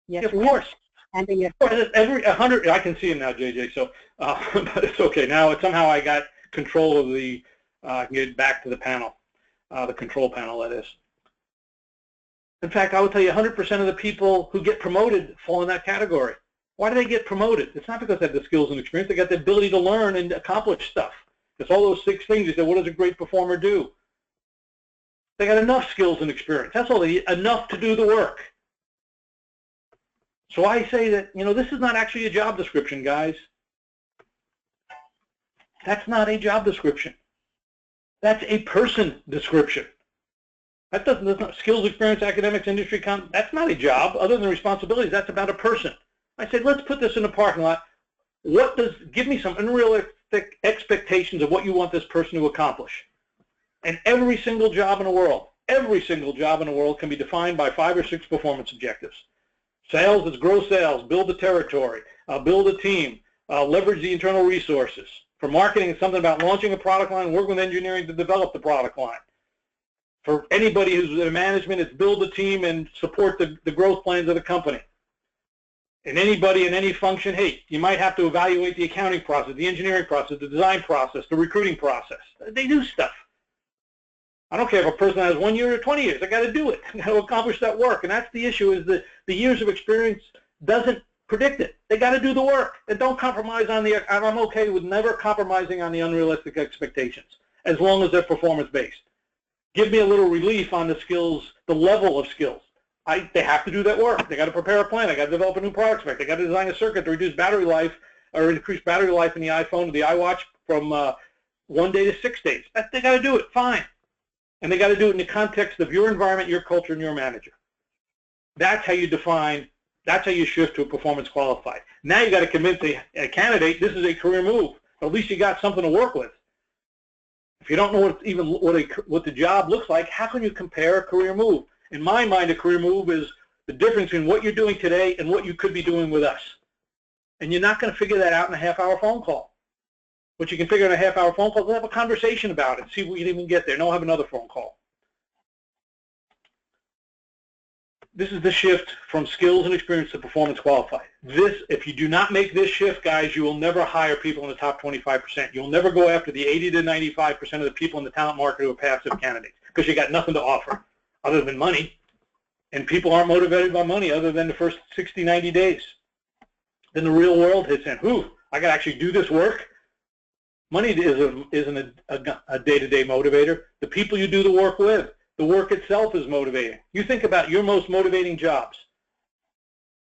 Yes, of course. And then every 100, I can see him now, JJ. So, but it's okay. Now somehow I got control of the. I can get back to the panel, the control panel. That is. In fact, I would tell you 100% of the people who get promoted fall in that category. Why do they get promoted? It's not because they have the skills and experience. They got the ability to learn and accomplish stuff. It's all those 6 things. You said, what does a great performer do? They got enough skills and experience. That's all they need, enough to do the work. So I say that, this is not actually a job description, guys. That's not a job description. That's a person description. That's not skills, experience, academics, industry, that's not a job. Other than responsibilities, that's about a person. I said, let's put this in the parking lot. Give me some unrealistic expectations of what you want this person to accomplish. And every single job in the world can be defined by 5 or 6 performance objectives. Sales is grow sales, build the territory, build a team, leverage the internal resources. For marketing, it's something about launching a product line, work with engineering to develop the product line. For anybody who's in management, it's build a team and support the growth plans of the company. And anybody in any function, hey, you might have to evaluate the accounting process, the engineering process, the design process, the recruiting process. They do stuff. I don't care if a person has 1 year or 20 years. I got to do it. I got to accomplish that work. And that's the issue, is that the years of experience doesn't Predict it. They got to do the work, and don't compromise on the. And I'm okay with never compromising on the unrealistic expectations, as long as they're performance-based. Give me a little relief on the skills, the level of skills. They have to do that work. They got to prepare a plan. They got to develop a new product spec. They got to design a circuit to reduce battery life or increase battery life in the iPhone or the iWatch from 1 day to 6 days. They got to do it. Fine. And they got to do it in the context of your environment, your culture, and your manager. That's how you define. That's how you shift to a performance qualified. Now you got to convince a candidate this is a career move. At least you got something to work with. If you don't know what the job looks like, how can you compare a career move? In my mind, a career move is the difference in what you're doing today and what you could be doing with us. And you're not going to figure that out in a half-hour phone call. What you can figure in a half-hour phone call, we'll have a conversation about it, see if we can even get there. No, have another phone call. This is the shift from skills and experience to performance qualified. If you do not make this shift, guys, you will never hire people in the top 25%. You'll never go after the 80 to 95% of the people in the talent market who are passive candidates because you got nothing to offer other than money. And people aren't motivated by money other than the first 60, 90 days. Then the real world hits in. I got to actually do this work. Money isn't a day-to-day motivator. The people you do the work with. The work itself is motivating. You think about your most motivating jobs.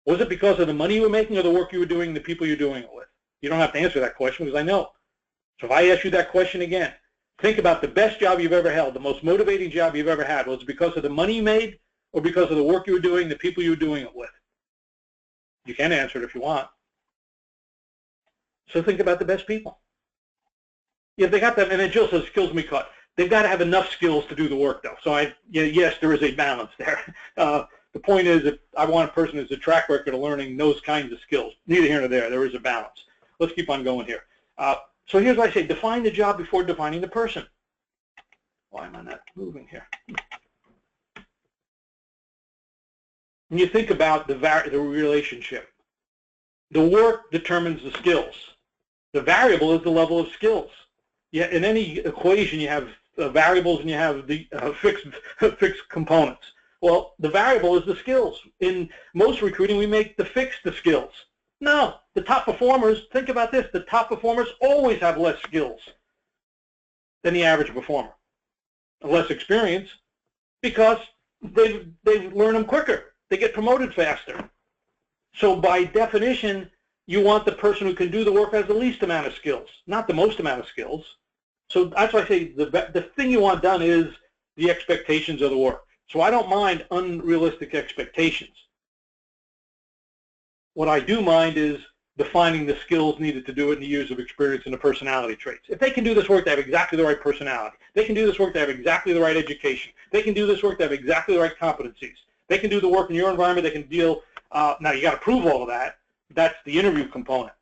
Was it because of the money you were making or the work you were doing, the people you're doing it with? You don't have to answer that question because I know. So if I ask you that question again, think about the best job you've ever held, the most motivating job you've ever had. Was it because of the money you made or because of the work you were doing, the people you were doing it with? You can answer it if you want. So think about the best people. If they got them, and then Jill says skills me cut. They've got to have enough skills to do the work, though. So yes, there is a balance there. The point is, if I want a person who's a track record of learning those kinds of skills, neither here nor there. There is a balance. Let's keep on going here. So here's what I say: define the job before defining the person. Why am I not moving here? When you think about the relationship, the work determines the skills. The variable is the level of skills. Yeah, in any equation, you have variables and you have the fixed components. Well, the variable is the skills. In most recruiting, we make the fix the skills. No, the top performers, think about this, the top performers always have less skills than the average performer. Less experience because they learn them quicker. They get promoted faster. So by definition, you want the person who can do the work has the least amount of skills, not the most amount of skills. So that's why I say the thing you want done is the expectations of the work. So I don't mind unrealistic expectations. What I do mind is defining the skills needed to do it and the years of experience and the personality traits. If they can do this work, they have exactly the right personality. They can do this work, they have exactly the right education. They can do this work, they have exactly the right competencies. They can do the work in your environment, they can deal, now you got to prove all of that. That's the interview component.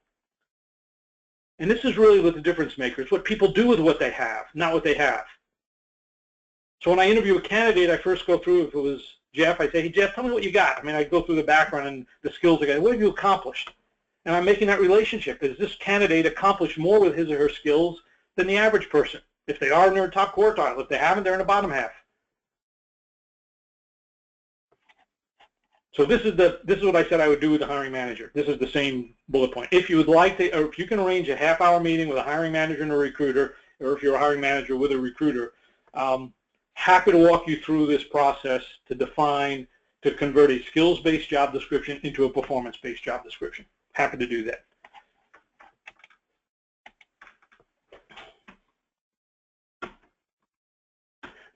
And this is really what the difference maker is, what people do with what they have, not what they have. So when I interview a candidate, I first go through, if it was Jeff, I say, hey, Jeff, tell me what you got. I mean, I go through the background and the skills they got. What have you accomplished? And I'm making that relationship. Does this candidate accomplish more with his or her skills than the average person? If they are in their top quartile. If they haven't, they're in the bottom half. So this is what I said I would do with the hiring manager. This is the same bullet point. If you would like to, or if you can arrange a half-hour meeting with a hiring manager and a recruiter, or if you're a hiring manager with a recruiter, happy to walk you through this process to convert a skills-based job description into a performance-based job description. Happy to do that.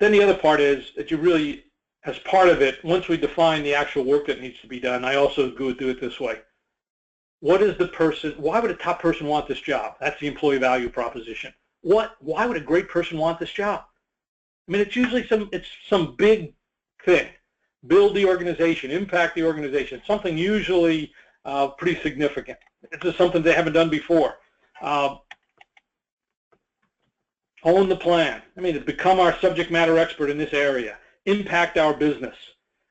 Then the other part is that you really, as part of it, once we define the actual work that needs to be done, I also do it this way. What is the person, why would a top person want this job? That's the employee value proposition. Why would a great person want this job? I mean, it's usually some big thing. Build the organization, impact the organization, something usually pretty significant. It's just something they haven't done before. Own the plan. I mean, to become our subject matter expert in this area. Impact our business.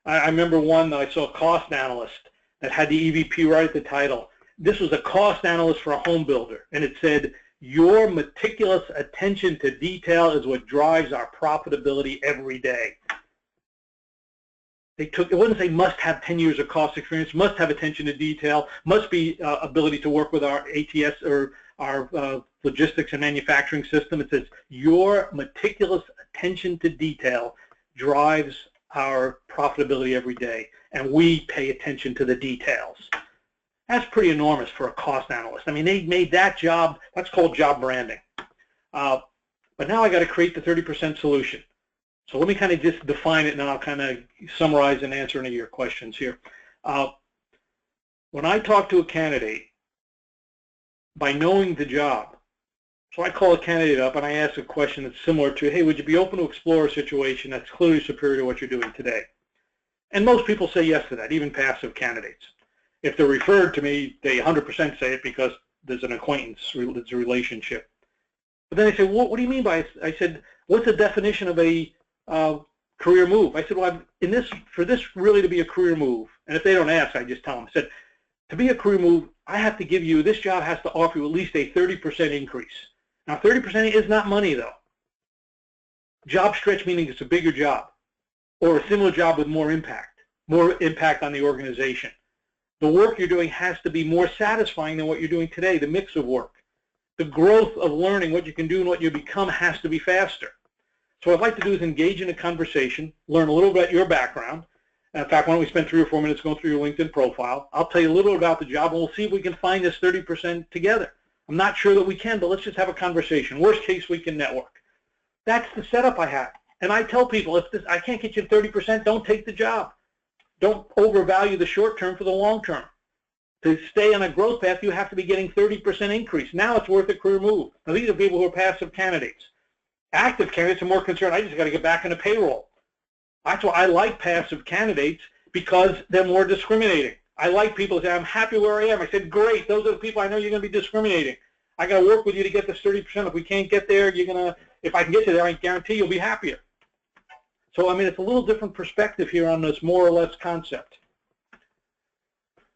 I remember one that I saw, a cost analyst, that had the EVP right at the title. This was a cost analyst for a home builder, and it said, your meticulous attention to detail is what drives our profitability every day. it wasn't say must have 10 years of cost experience, must have attention to detail, must be ability to work with our ATS or our logistics and manufacturing system. It says your meticulous attention to detail drives our profitability every day, and we pay attention to the details. That's pretty enormous for a cost analyst. I mean, they made that job, that's called job branding. But now I got to create the 30% solution. So let me kind of just define it, and then I'll kind of summarize and answer any of your questions here. When I talk to a candidate, by knowing the job, so I call a candidate up and I ask a question that's similar to, hey, would you be open to explore a situation that's clearly superior to what you're doing today? And most people say yes to that, even passive candidates. If they're referred to me, they 100% say it because there's an acquaintance, there's a relationship. But then they say, what do you mean by it? I said, what's the definition of a career move? I said, well, for this really to be a career move, and if they don't ask, I just tell them. I said, to be a career move, I have to give you, this job has to offer you at least a 30% increase. Now, 30% is not money, though. Job stretch meaning it's a bigger job, or a similar job with more impact on the organization. The work you're doing has to be more satisfying than what you're doing today, the mix of work. The growth of learning, what you can do and what you become, has to be faster. So what I'd like to do is engage in a conversation, learn a little about your background. In fact, why don't we spend 3 or 4 minutes going through your LinkedIn profile. I'll tell you a little about the job, and we'll see if we can find this 30% together. I'm not sure that we can, but let's just have a conversation. Worst case, we can network. That's the setup I have. And I tell people, if I can't get you 30%, don't take the job. Don't overvalue the short term for the long term. To stay on a growth path, you have to be getting 30% increase. Now it's worth a career move. Now these are people who are passive candidates. Active candidates are more concerned, I just got to get back into payroll. That's why I like passive candidates, because they're more discriminating. I like people who say, I'm happy where I am. I said, great, those are the people I know you're going to be discriminating. I got to work with you to get this 30%. If we can't get there, if I can get you there, I guarantee you'll be happier. So, I mean, it's a little different perspective here on this more or less concept.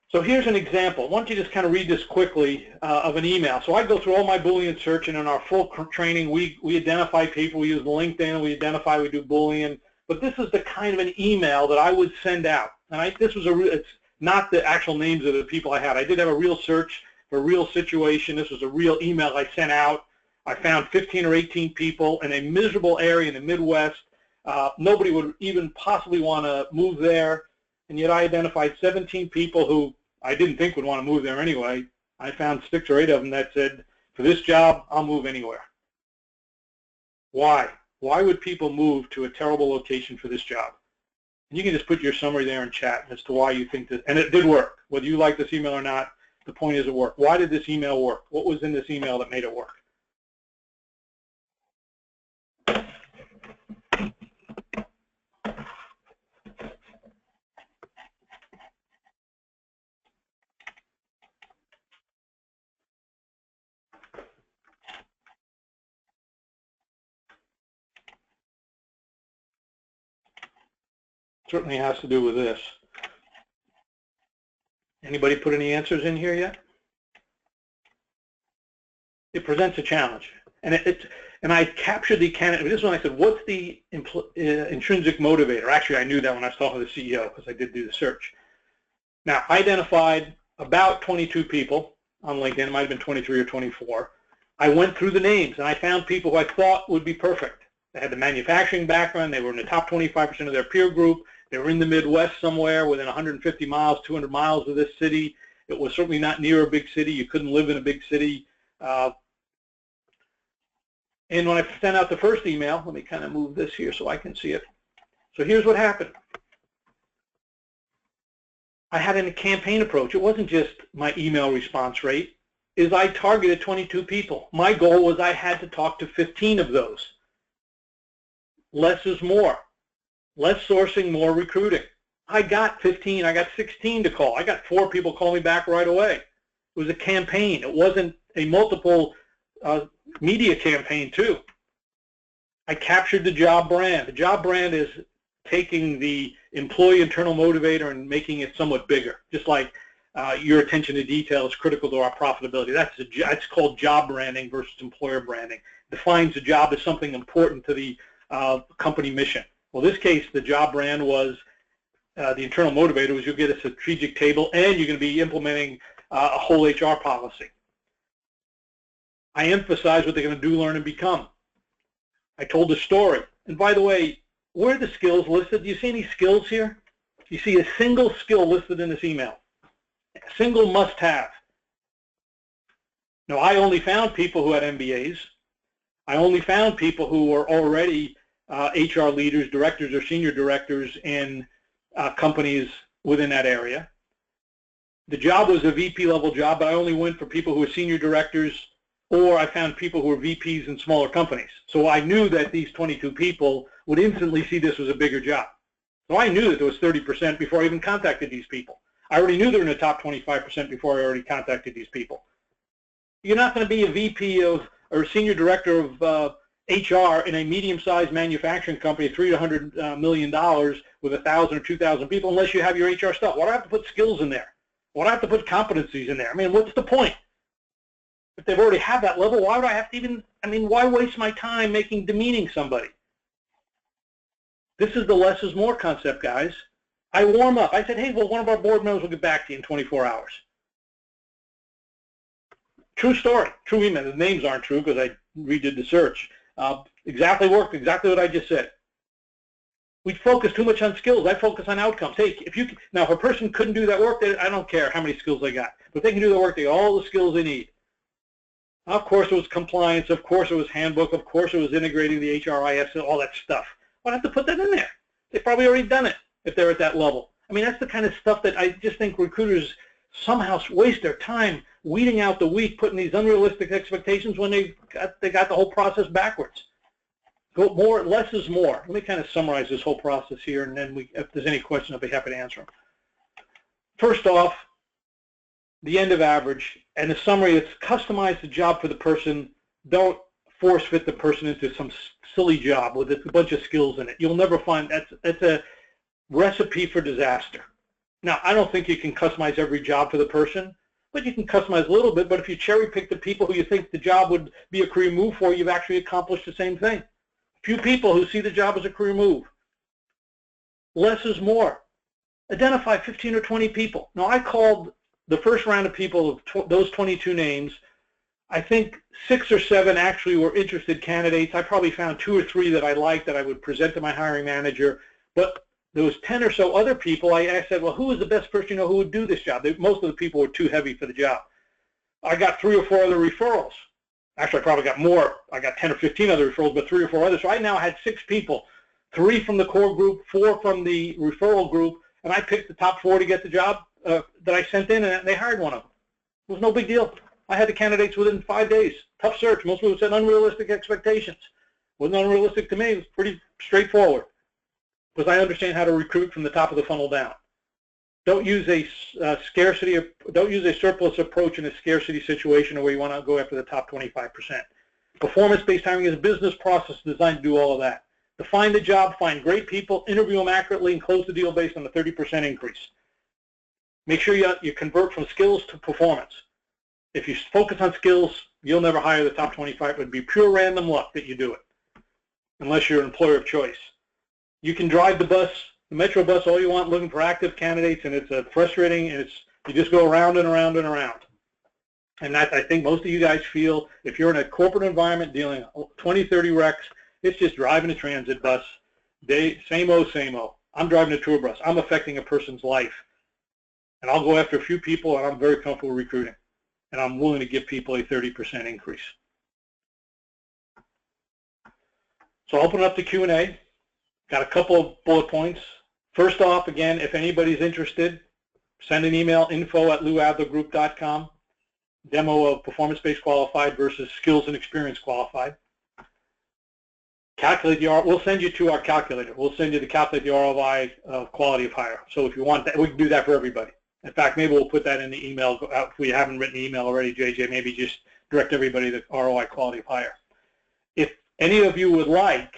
So here's an example. Why don't you just kind of read this quickly of an email. So I go through all my Boolean search, and in our full training, we identify people. We use LinkedIn. We do Boolean. But this is the kind of an email that I would send out. And it's not the actual names of the people I had. I did have a real search for a real situation. This was a real email I sent out. I found 15 or 18 people in a miserable area in the Midwest. Nobody would even possibly want to move there. And yet I identified 17 people who I didn't think would want to move there anyway. I found 6 or 8 of them that said, for this job, I'll move anywhere. Why? Why would people move to a terrible location for this job? And you can just put your summary there in chat as to why you think this, and it did work. Whether you like this email or not, the point is it worked. Why did this email work? What was in this email that made it work? Certainly has to do with this. Anybody put any answers in here yet? It presents a challenge, and I captured the candidate. This one I said, what's the intrinsic motivator? Actually, I knew that when I was talking to the CEO because I did do the search. Now, I identified about 22 people on LinkedIn. It might have been 23 or 24. I went through the names, and I found people who I thought would be perfect. They had the manufacturing background. They were in the top 25% of their peer group. They were in the Midwest somewhere within 150 miles, 200 miles of this city. It was certainly not near a big city. You couldn't live in a big city. And when I sent out the first email, let me kind of move this here so I can see it. So here's what happened. I had a campaign approach. It wasn't just my email response rate. I targeted 22 people. My goal was I had to talk to 15 of those. Less is more. Less sourcing, more recruiting. I got 15, I got 16 to call. I got 4 people call me back right away. It was a campaign. It wasn't a multiple media campaign too. I captured the job brand. The job brand is taking the employee internal motivator and making it somewhat bigger. Just like your attention to detail is critical to our profitability. That's called job branding versus employer branding. It defines the job as something important to the company mission. Well, in this case, the job brand was the internal motivator was you'll get a strategic table and you're going to be implementing a whole HR policy. I emphasize what they're going to do, learn, and become. I told the story. And by the way, where are the skills listed? Do you see any skills here? You see a single skill listed in this email. A single must-have. Now, I only found people who had MBAs. I only found people who were already HR leaders, directors, or senior directors in companies within that area. The job was a VP level job, but I only went for people who were senior directors, or I found people who were VPs in smaller companies. So I knew that these 22 people would instantly see this was a bigger job. So I knew that there was 30% before I even contacted these people. I already knew they were in the top 25% before I already contacted these people. You're not going to be a VP of or a senior director of HR in a medium-sized manufacturing company, $300 million with 1,000 or 2,000 people, unless you have your HR stuff. Why do I have to put skills in there? Why do I have to put competencies in there? I mean, what's the point? If they've already had that level, why would I have to even, why waste my time demeaning somebody? This is the less is more concept, guys. I warm up. I said, hey, well, one of our board members will get back to you in 24 hours. True story, true email. The names aren't true because I redid the search. Exactly worked, exactly what I just said. We focus too much on skills. I focus on outcomes. Hey, now if a person couldn't do that work, I don't care how many skills they got. But if they can do the work, they got all the skills they need. Of course it was compliance, of course it was handbook, of course it was integrating the HRIS, all that stuff. Why have to put that in there? They've probably already done it if they're at that level. That's the kind of stuff that I just think recruiters somehow waste their time weeding out the weak, putting these unrealistic expectations when they got the whole process backwards. Go more, less is more. Let me kind of summarize this whole process here, and then if there's any questions, I'll be happy to answer them. First off, the end of average, and the summary is customize the job for the person. Don't force fit the person into some silly job with a bunch of skills in it. You'll never find that's a recipe for disaster. Now, I don't think you can customize every job for the person, but you can customize a little bit. But if you cherry pick the people who you think the job would be a career move for, you've actually accomplished the same thing. Few people who see the job as a career move. Less is more. Identify 15 or 20 people. Now, I called the first round of people of those 22 names. I think 6 or 7 actually were interested candidates. I probably found 2 or 3 that I liked that I would present to my hiring manager. But there was 10 or so other people. I said, well, who is the best person who would do this job? Most of the people were too heavy for the job. I got 3 or 4 other referrals. Actually, I probably got more. I got 10 or 15 other referrals, but 3 or 4 others. So I now had 6 people, 3 from the core group, 4 from the referral group, and I picked the top 4 to get the job that I sent in, and they hired one of them. It was no big deal. I had the candidates within 5 days. Tough search. Most people said unrealistic expectations. Wasn't unrealistic to me. It was pretty straightforward because I understand how to recruit from the top of the funnel down. Don't use a don't use a surplus approach in a scarcity situation where you want to go after the top 25%. Performance-based hiring is a business process designed to do all of that. Define the job, find great people, interview them accurately, and close the deal based on the 30% increase. Make sure you convert from skills to performance. If you focus on skills, you'll never hire the top 25. It would be pure random luck that you do it, unless you're an employer of choice. You can drive the bus, the Metro bus, all you want, looking for active candidates, and it's frustrating, and you just go around and around and around. And that, I think most of you guys feel, if you're in a corporate environment dealing 20, 30 recs, it's just driving a transit bus. Same old, same old. I'm driving a tour bus. I'm affecting a person's life. And I'll go after a few people, and I'm very comfortable recruiting. And I'm willing to give people a 30% increase. So I'll open up the Q&A. Got a couple of bullet points. First off, again, if anybody's interested, send an email, info@louadlergroup.com. Demo of performance-based qualified versus skills and experience qualified. Calculate the we'll send you to our calculator. We'll send you to calculate the ROI of quality of hire. So if you want that, we can do that for everybody. In fact, maybe we'll put that in the email. If we haven't written the email already, JJ, maybe just direct everybody to ROI quality of hire. If any of you would like,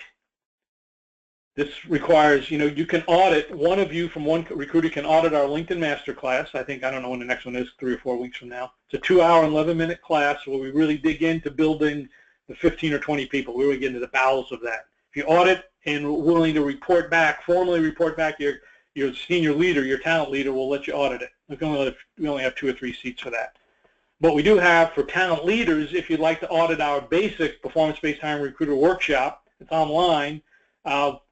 this requires, you can audit, one of you from one recruiter can audit our LinkedIn Masterclass. I don't know when the next one is, 3 or 4 weeks from now. It's a 2-hour and 11-minute class where we really dig into building the 15 or 20 people. We really get into the bowels of that. If you audit and willing to report back, formally report back your senior leader, your talent leader, will let you audit it. We only have 2 or 3 seats for that. But we do have for talent leaders, if you'd like to audit our basic performance-based hiring recruiter workshop, it's online,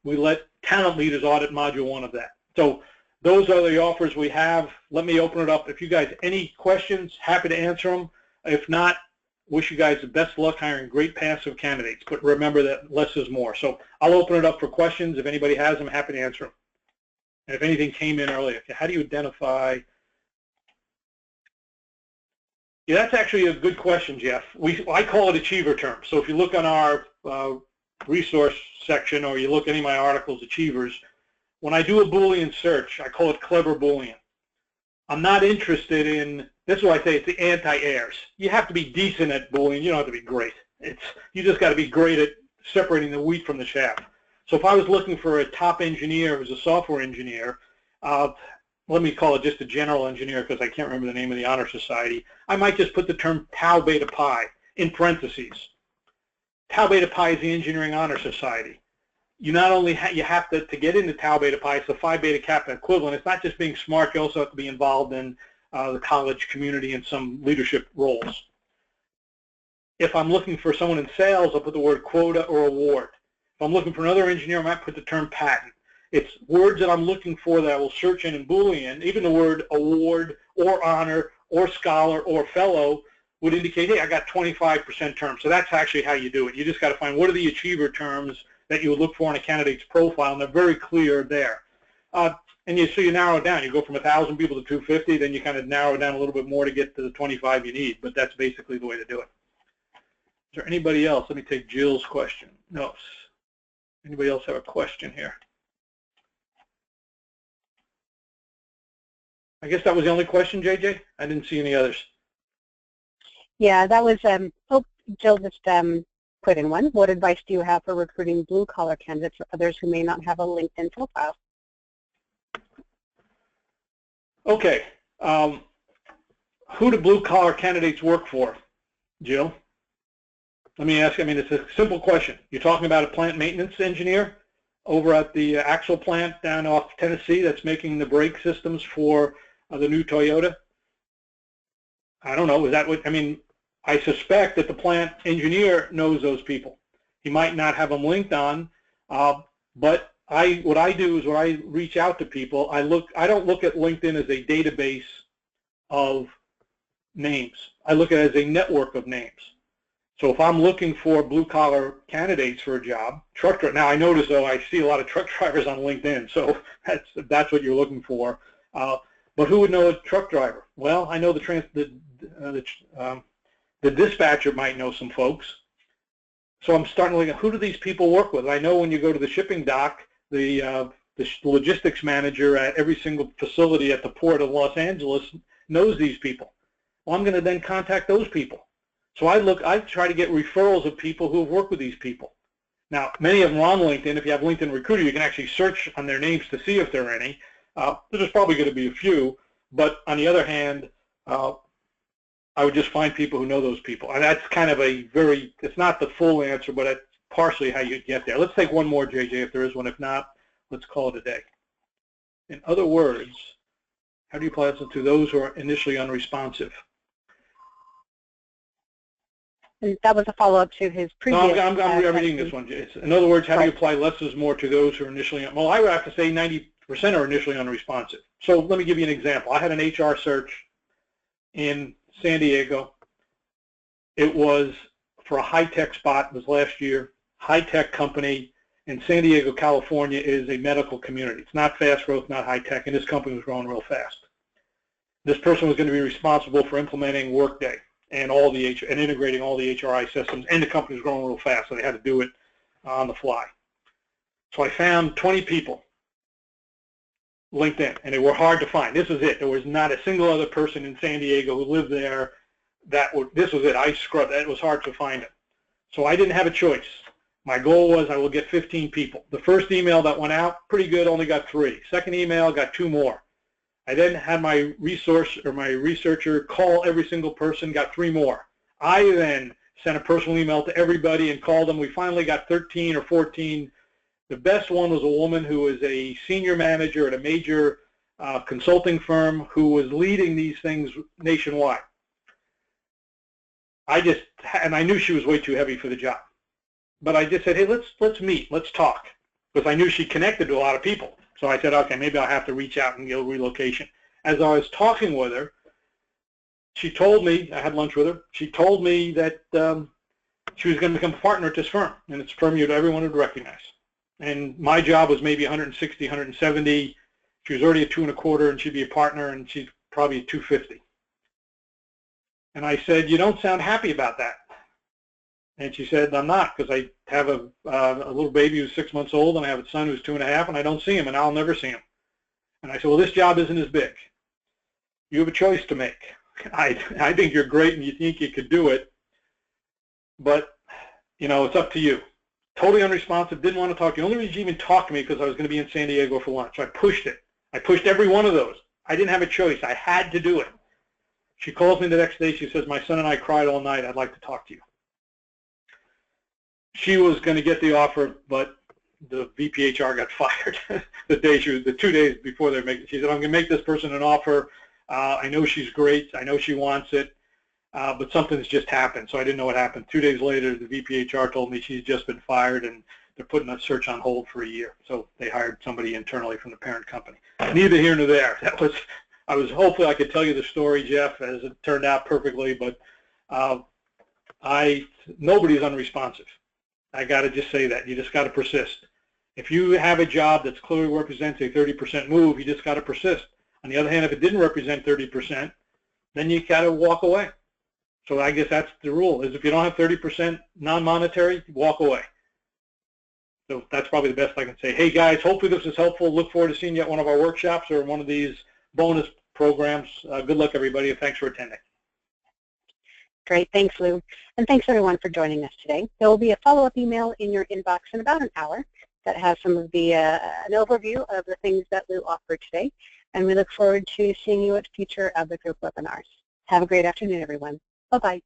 we let talent leaders audit module 1 of that. So those are the offers we have. Let me open it up. If you guys any questions, happy to answer them. If not, wish you guys the best luck hiring great passive candidates. But remember that less is more. So I'll open it up for questions. If anybody has them, happy to answer them. And if anything came in earlier, how do you identify? Yeah, that's actually a good question, Jeff. I call it achiever terms. So if you look on our resource section or you look at any of my articles, achievers, when I do a Boolean search, I call it clever Boolean. I'm not interested in, this is why I say it's the anti-airs. You have to be decent at Boolean. You don't have to be great. You just got to be great at separating the wheat from the chaff. So if I was looking for a top engineer who's a software engineer, let me call it just a general engineer because I can't remember the name of the honor society, I might just put the term Tau Beta Pi in parentheses. Tau Beta Pi is the engineering honor society. You not only you have to get into Tau Beta Pi, it's the Phi Beta Kappa equivalent. It's not just being smart, you also have to be involved in the college community and some leadership roles. If I'm looking for someone in sales, I'll put the word quota or award. If I'm looking for another engineer, I might put the term patent. It's words that I'm looking for that I will search in Boolean. Even the word award or honor or scholar or fellow would indicate, hey, I got 25% terms. So that's actually how you do it. You just got to find what are the achiever terms that you would look for in a candidate's profile, and they're very clear there. So you narrow it down. You go from 1,000 people to 250, then you kind of narrow it down a little bit more to get to the 25 you need, but that's basically the way to do it. Is there anybody else? Let me take Jill's question. No. Anybody else have a question here? I guess that was the only question, JJ? I didn't see any others. Yeah, that was, Jill just put in one. What advice do you have for recruiting blue-collar candidates for others who may not have a LinkedIn profile? Okay. Who do blue-collar candidates work for, Jill? Let me ask, it's a simple question. You're talking about a plant maintenance engineer over at the Axle plant down off Tennessee that's making the brake systems for the new Toyota? I don't know. Is that what, I suspect that the plant engineer knows those people. He might not have them linked on, but what I do is when I reach out to people, I don't look at LinkedIn as a database of names. I look at it as a network of names. So if I'm looking for blue-collar candidates for a job, truck driver. Now I notice though I see a lot of truck drivers on LinkedIn, so that's what you're looking for. But who would know a truck driver? Well, I know the dispatcher might know some folks. So I'm starting to look at who do these people work with. I know when you go to the shipping dock, the logistics manager at every single facility at the port of Los Angeles knows these people. Well, I'm going to then contact those people. So I try to get referrals of people who have worked with these people. Now, many of them are on LinkedIn. If you have LinkedIn Recruiter, you can actually search on their names to see if there are any. There's probably going to be a few, but on the other hand, I would just find people who know those people. And that's kind of it's not the full answer, but it's partially how you get there. Let's take one more, JJ, if there is one. If not, let's call it a day. In other words, how do you apply this to those who are initially unresponsive? And that was a follow-up to his previous. No, I'm reading this one. In other words, how do you apply less is more to those who are initially, well, I would have to say 90% are initially unresponsive. So let me give you an example. I had an HR search in San Diego. It was for a high-tech spot. It was last year. High-tech company in San Diego, California is a medical community. It's not fast growth, not high-tech, and this company was growing real fast. This person was going to be responsible for implementing Workday and integrating all the HRI systems, and the company was growing real fast, so they had to do it on the fly. So I found 20 people LinkedIn, and they were hard to find. This was it. There was not a single other person in San Diego who lived there this was it. I scrubbed it. It was hard to find it. So I didn't have a choice. My goal was I will get 15 people. The first email that went out, pretty good, only got 3. Second email, got 2 more. I then had my researcher call every single person, got 3 more. I then sent a personal email to everybody and called them. We finally got 13 or 14 The best one was a woman who was a senior manager at a major consulting firm who was leading these things nationwide. And I knew she was way too heavy for the job. But I just said, hey, let's meet, let's talk. Because I knew she connected to a lot of people. So I said, okay, maybe I'll have to reach out and get a relocation. As I was talking with her, she told me, I had lunch with her, she told me that she was going to become a partner at this firm. And it's a firm everyone would recognize. And my job was maybe 160, 170. She was already at 2.25, and she'd be a partner, and she's probably at 250. And I said, you don't sound happy about that. And she said, I'm not, because I have a little baby who's 6 months old, and I have a son who's 2.5, and I don't see him, and I'll never see him. And I said, well, this job isn't as big. You have a choice to make. I think you're great, and you think you could do it, but, you know, it's up to you. Totally unresponsive, didn't want to talk. The only reason she even talked to me because I was going to be in San Diego for lunch. I pushed it. I pushed every one of those. I didn't have a choice. I had to do it. She calls me the next day. She says, my son and I cried all night. I'd like to talk to you. She was going to get the offer, but the VPHR got fired the 2 days before they make it. She said, I'm going to make this person an offer. I know she's great. I know she wants it, but something's just happened. So I didn't know what happened. 2 days later, the VPHR told me she's just been fired, and they're putting a search on hold for a year. So they hired somebody internally from the parent company. Neither here nor there. Hopefully I could tell you the story, Jeff, as it turned out perfectly, but nobody's unresponsive. I got to just say that. You just got to persist. If you have a job that clearly represents a 30% move, you just got to persist. On the other hand, if it didn't represent 30%, then you got to walk away. So I guess that's the rule, is if you don't have 30% non-monetary, walk away. So that's probably the best I can say. Hey, guys, hopefully this is helpful. Look forward to seeing you at one of our workshops or one of these bonus programs. Good luck, everybody, and thanks for attending. Great. Thanks, Lou. And thanks, everyone, for joining us today. There will be a follow-up email in your inbox in about an hour that has some of the an overview of the things that Lou offered today. And we look forward to seeing you at future of the group webinars. Have a great afternoon, everyone. Bye-bye.